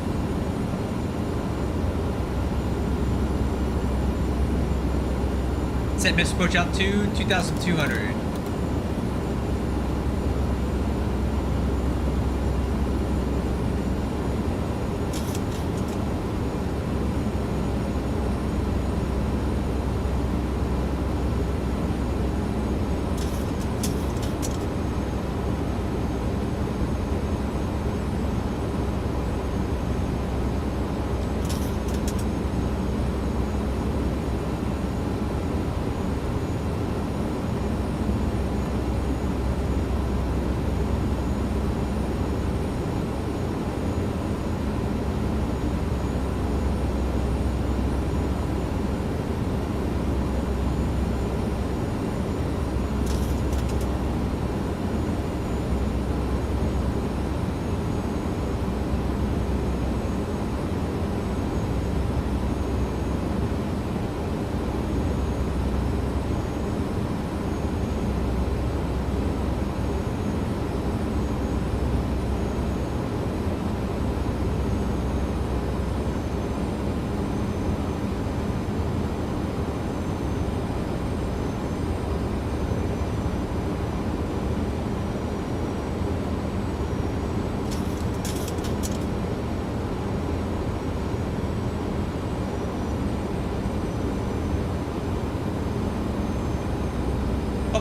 Set miss approach altitude 2,200.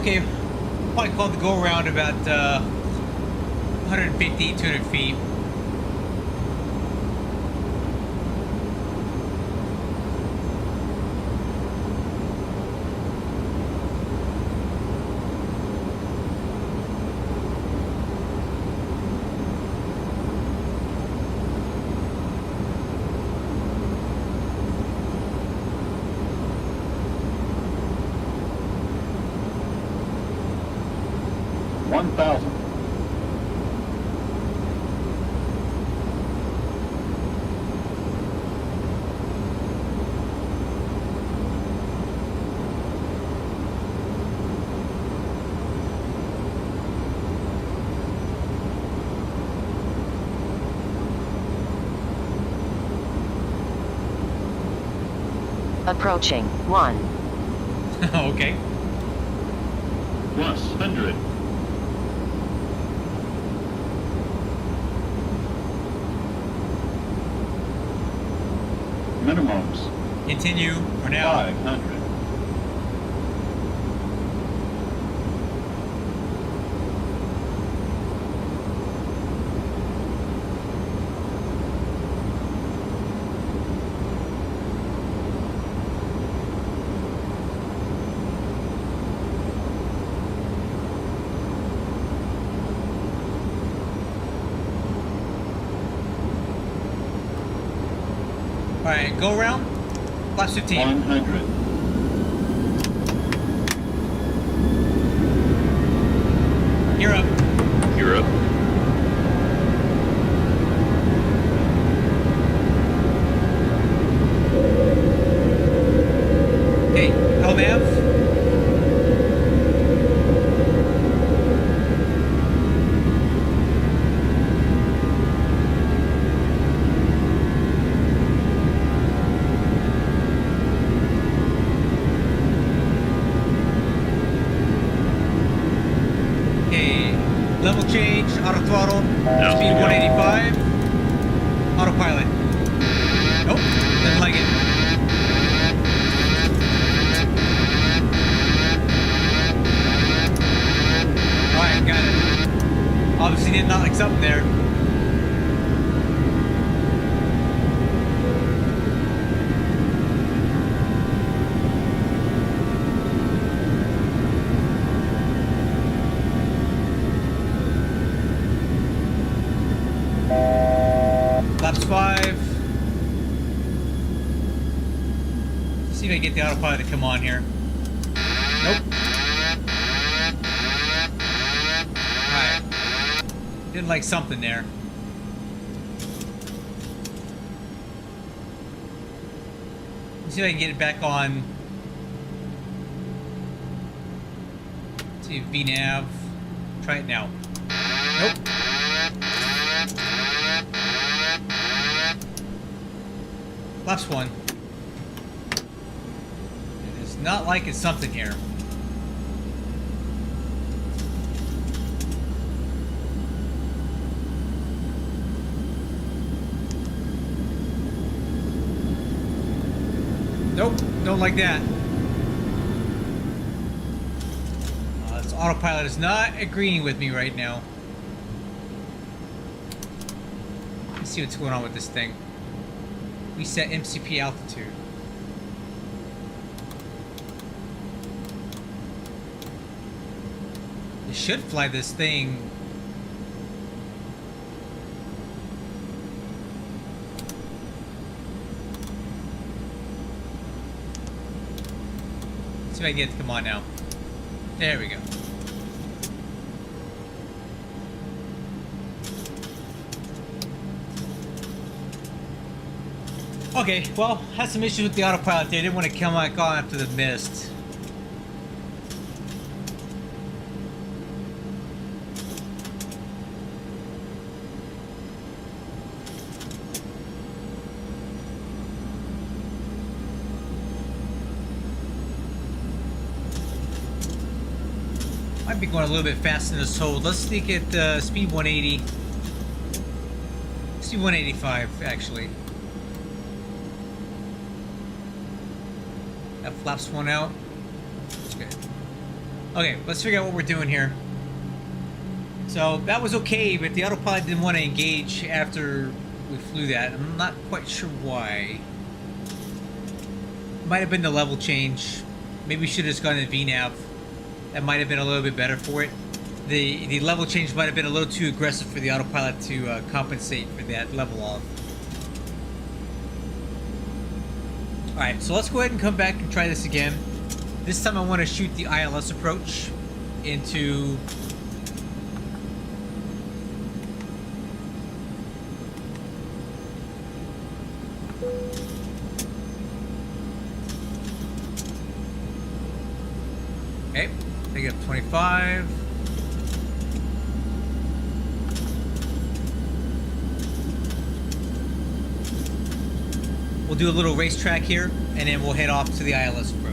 Okay, probably called the go around about 150, 200 feet. Approaching 1. Okay. Plus 100. Minimums Continue for now. 500. All right, go around. Flaps 15. 100. Gear up. You're up. Okay, LMAV. Level change, auto throttle, speed 185, autopilot. Nope, doesn't like it. Alright, got it. Obviously did not like something there. Laps 5. See if I can get the autopilot to come on here. Nope. Alright. Didn't like something there. Let's see if I can get it back on. Let's see, VNav. Try it now. Nope. Laps 1. It is not liking something here. Nope, don't like that. This autopilot is not agreeing with me right now. Let's see what's going on with this thing. We set MCP altitude. You should fly this thing. Let's see if I can get it to come on now. There we go. Okay, well, had some issues with the autopilot there. Didn't want to come back on after the mist. Might be going a little bit faster than this hold. Let's sneak at speed 180. Speed 185, actually. That flaps 1 out. That's good. Okay, let's figure out what we're doing here. So that was okay, but the autopilot didn't want to engage after we flew that. I'm not quite sure why. Might have been the level change. Maybe we should have just gone to VNav. That might have been a little bit better for it. The level change might have been a little too aggressive for the autopilot to compensate for that level off. Alright, so let's go ahead and come back and try this again. This time I want to shoot the ILS approach into... Okay, take it up 25. We'll do a little racetrack here, and then we'll head off to the ILS approach.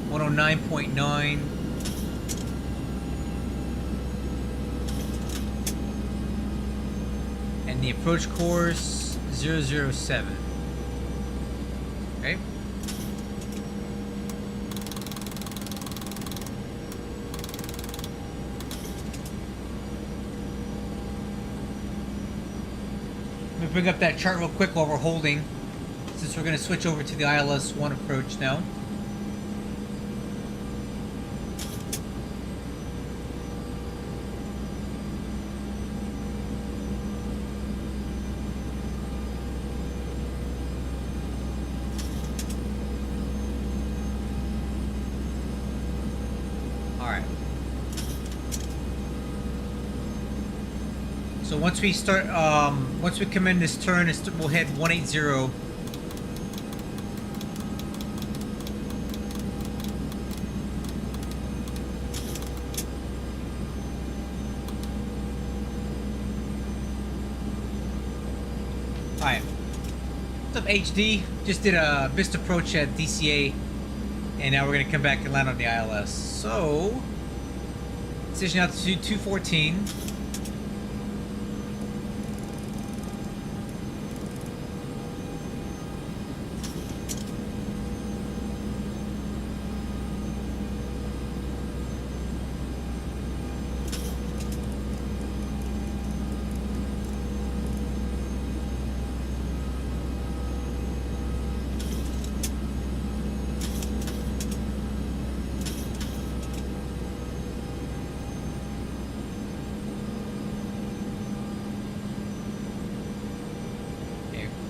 .9. And the approach course 007. Okay. Let me bring up that chart real quick while we're holding, since we're going to switch over to the ILS-1 approach now. So once we start, once we come in this turn, we'll head 180. Alright. What's up, HD? Just did a missed approach at DCA, and now we're going to come back and land on the ILS. So, decision altitude 214.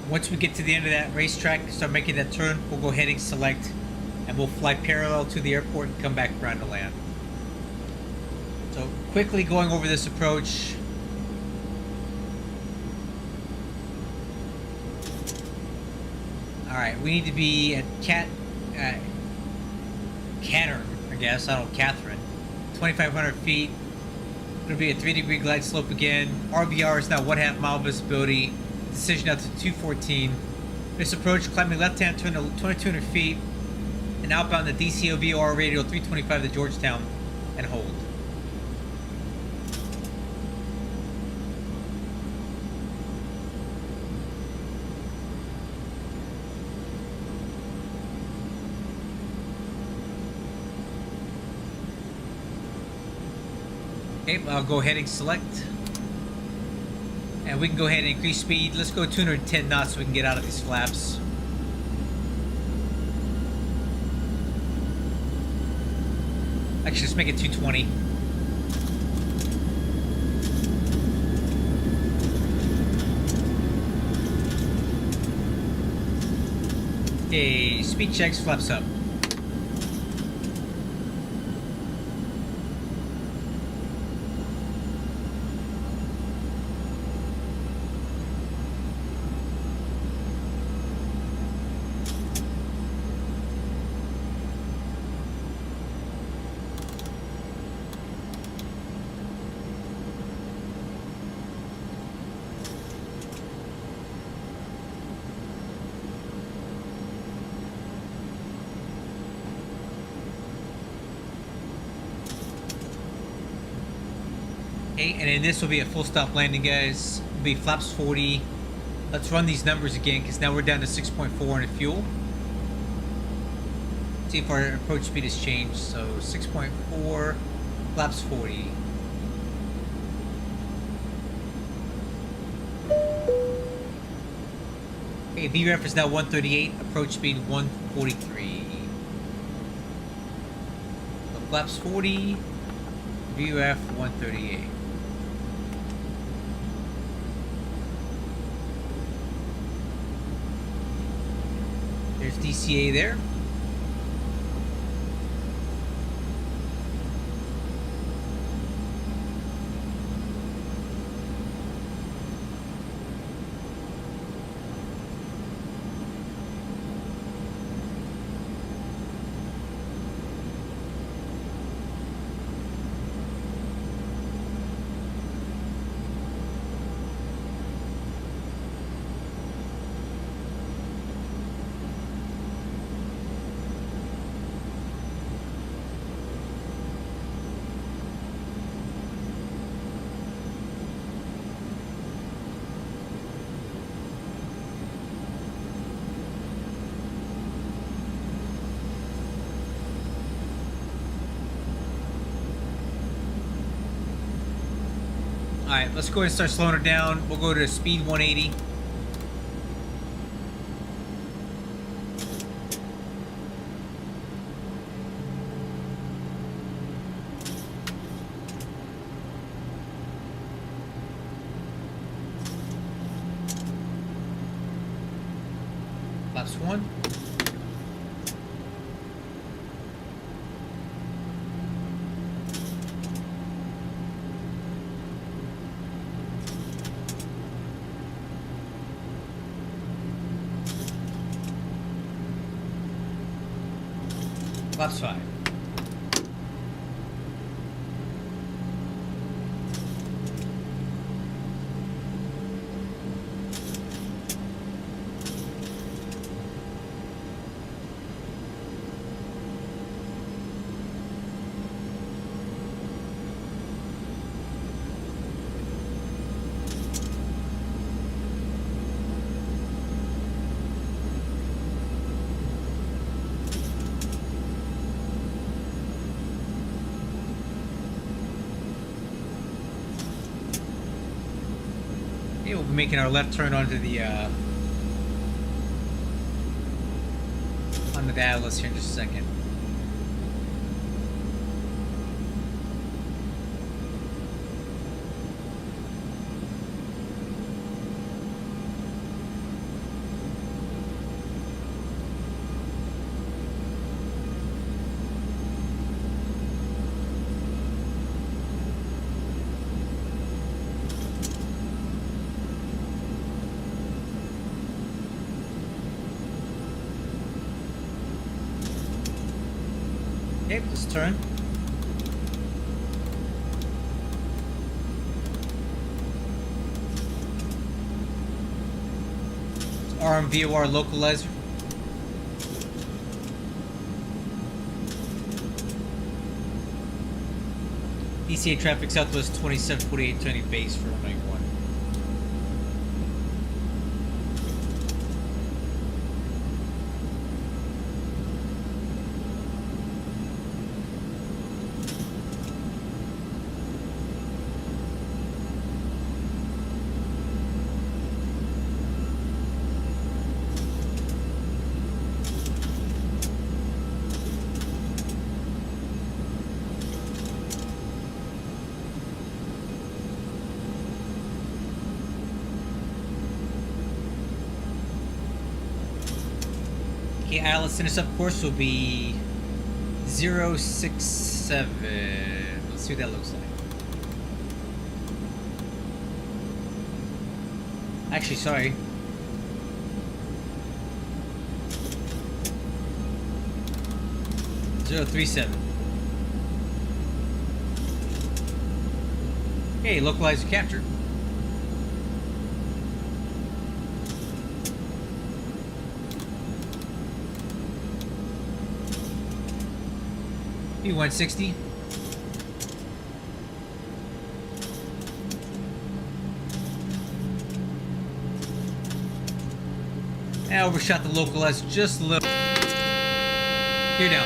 Once we get to the end of that racetrack, start making that turn, we'll go heading select, and we'll fly parallel to the airport and come back around to land. So quickly going over this approach. Alright, we need to be at Cattern, I guess, I don't know, Catherine. 2,500 feet. It'll be a 3-degree glide slope again. RVR is now 1/2 mile visibility. Decision out to 214. This approach, climbing left-hand turn to 2,200 feet, and outbound the DCA VOR radial 325 to Georgetown, and hold. Okay, I'll go ahead and select. And we can go ahead and increase speed. Let's go 210 knots so we can get out of these flaps. Actually, let's make it 220. Okay, speed checks, flaps up. Okay, and then this will be a full stop landing, guys. It'll be flaps 40. Let's run these numbers again, because now we're down to 6.4 in fuel. See if our approach speed has changed. So 6.4, flaps 40. Okay, VREF is now 138, approach speed 143. So flaps 40, VREF 138. There's DCA there. Alright, let's go ahead and start slowing her down. We'll go to speed 180. Laps 1. Laps 5. Okay, we'll be making our left turn onto the Atlas here in just a second. Okay, let's turn. RMVOR localizer. DCA traffic Southwest 2748 turning base for 191. Okay, Atlas intercept course will be 067. Let's see what that looks like. Actually, sorry. Zero 37. Okay, localizer captured. P160. I overshot the localizer just a little. Here now.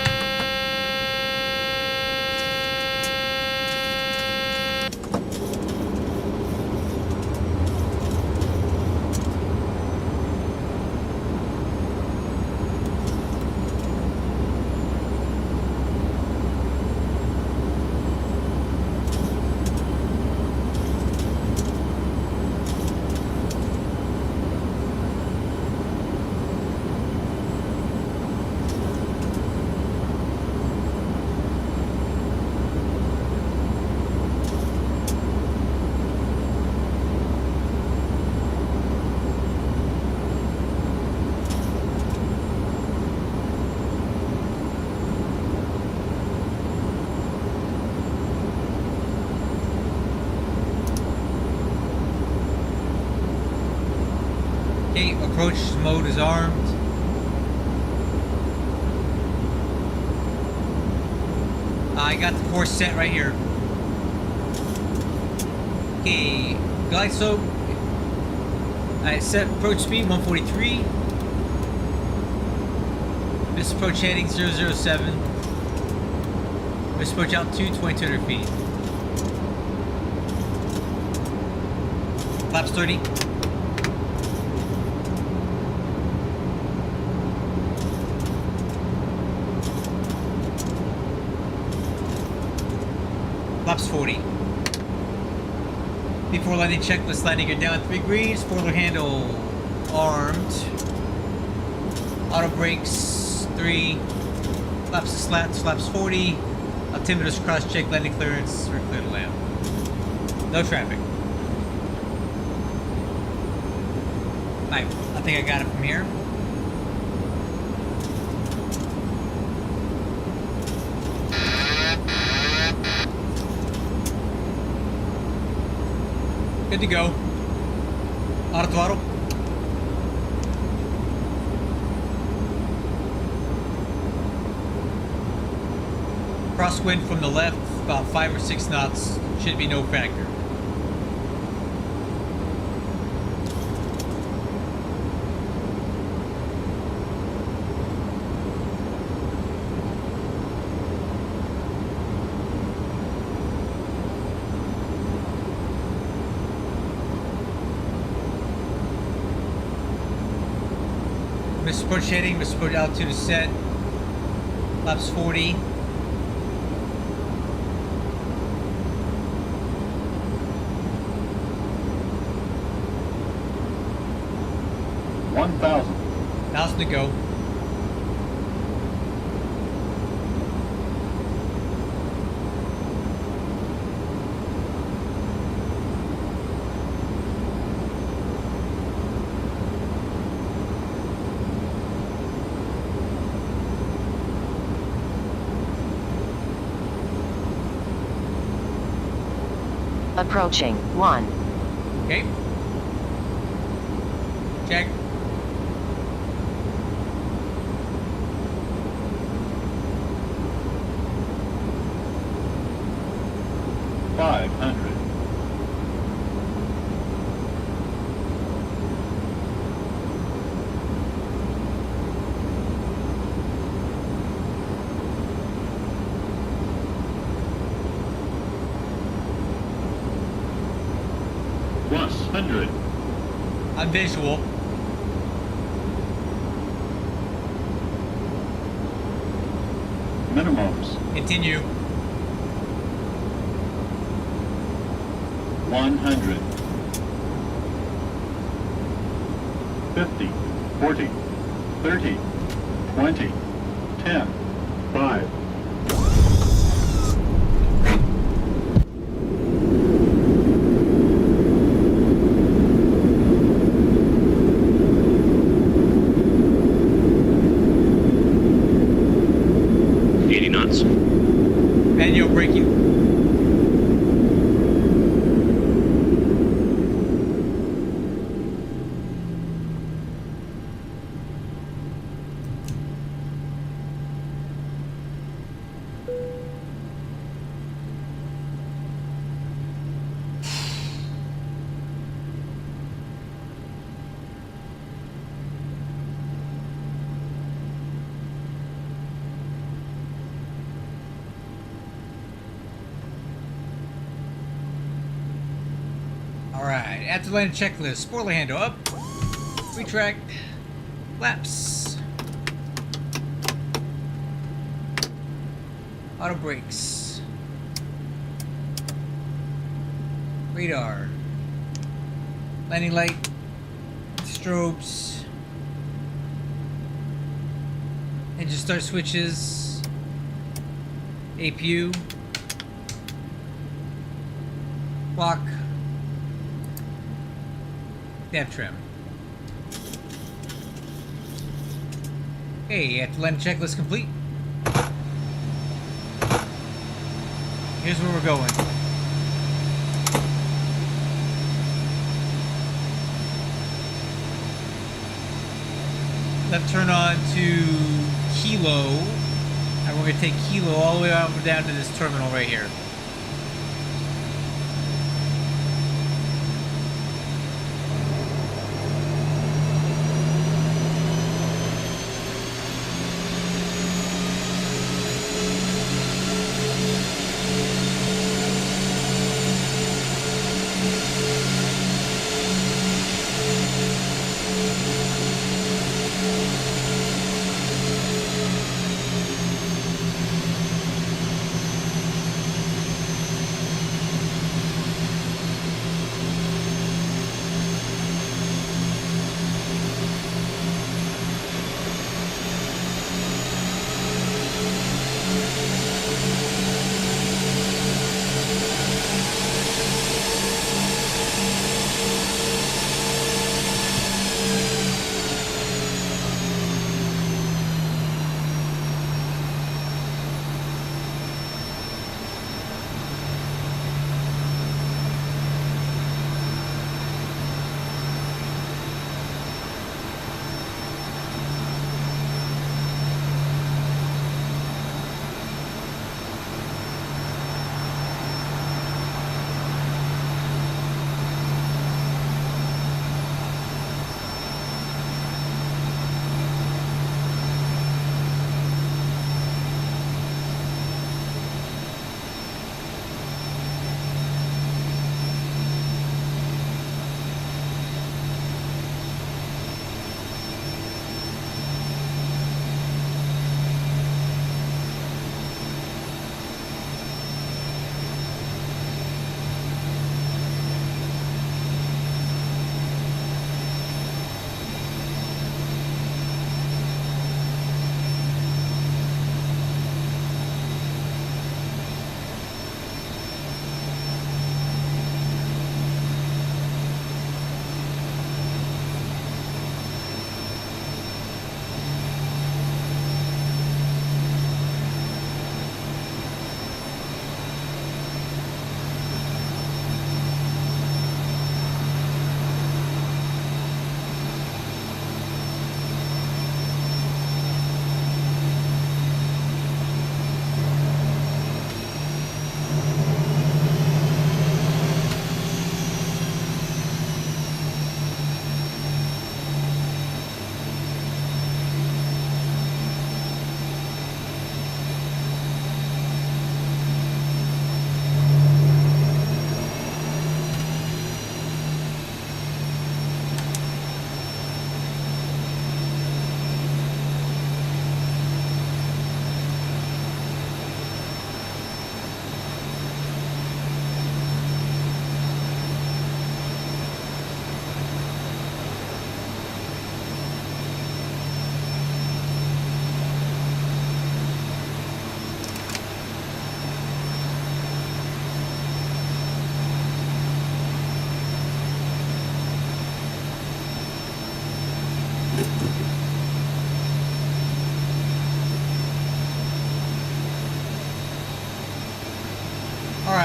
Okay, approach mode is armed. I got the course set right here. Okay, glide slope. I set approach speed 143. Miss approach heading 007. Miss approach altitude 2200 feet. Flaps 30. Flaps 40. Before landing checklist, landing gear down 3 degrees, spoiler handle armed. Auto brakes 3. Flaps to slats, flaps 40. Altimeters cross check, landing clearance, we're clear to land. No traffic. Right, I think I got it from here. Good to go. Auto throttle. Crosswind from the left, about 5 or 6 knots. Should be no factor. Approach heading, approach altitude is set. Flaps 40. Now's to go. Approaching 1. Okay. Check. I'm visual. Minimums. Continue. 100. 50. 40. 30. 20. 10. 5. Manual braking. Alright, after landing checklist, spoiler handle up, retract, flaps, auto brakes, radar, landing light, strobes, engine start switches, APU, clock, nav trim. Okay, after landing checklist complete. Here's where we're going. Left turn on to Kilo, and we're going to take Kilo all the way over down to this terminal right here.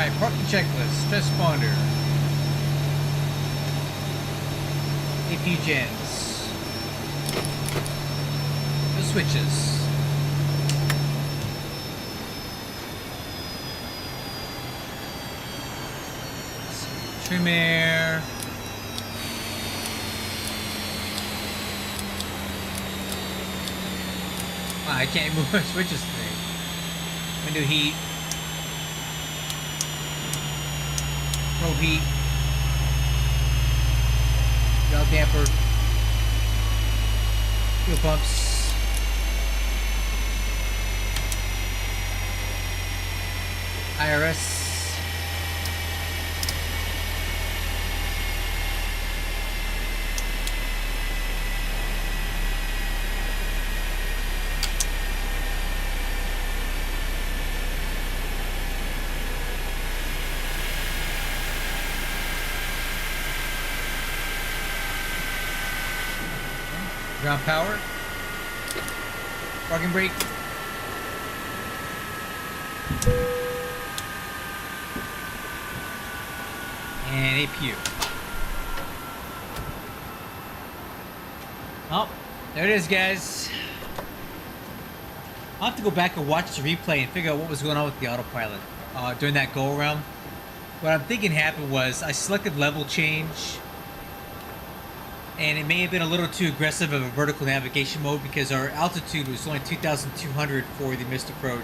Alright, parking checklist, transponder. AP gens. No switches. Trim air. Wow, I can't move my switches today. Window heat. Probe heat. Valve damper. Fuel pumps. IRS. Ground power. Parking brake. And APU. Oh, there it is, guys. I'll have to go back and watch the replay and figure out what was going on with the autopilot during that go-around. What I'm thinking happened was I selected level change, and it may have been a little too aggressive of a vertical navigation mode because our altitude was only 2,200 for the missed approach.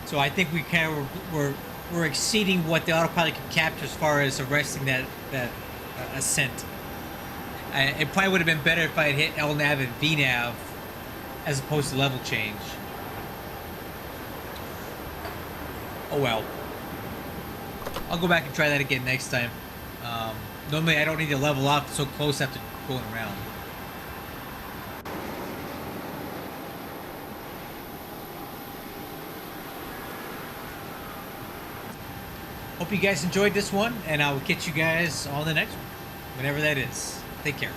So I think we kind of were exceeding what the autopilot could capture as far as arresting that ascent. It probably would have been better if I had hit LNAV and VNAV as opposed to level change. Oh well. I'll go back and try that again next time. Normally I don't need to level off so close after going around. Hope you guys enjoyed this one, and I will catch you guys on the next one, whenever that is. Take care.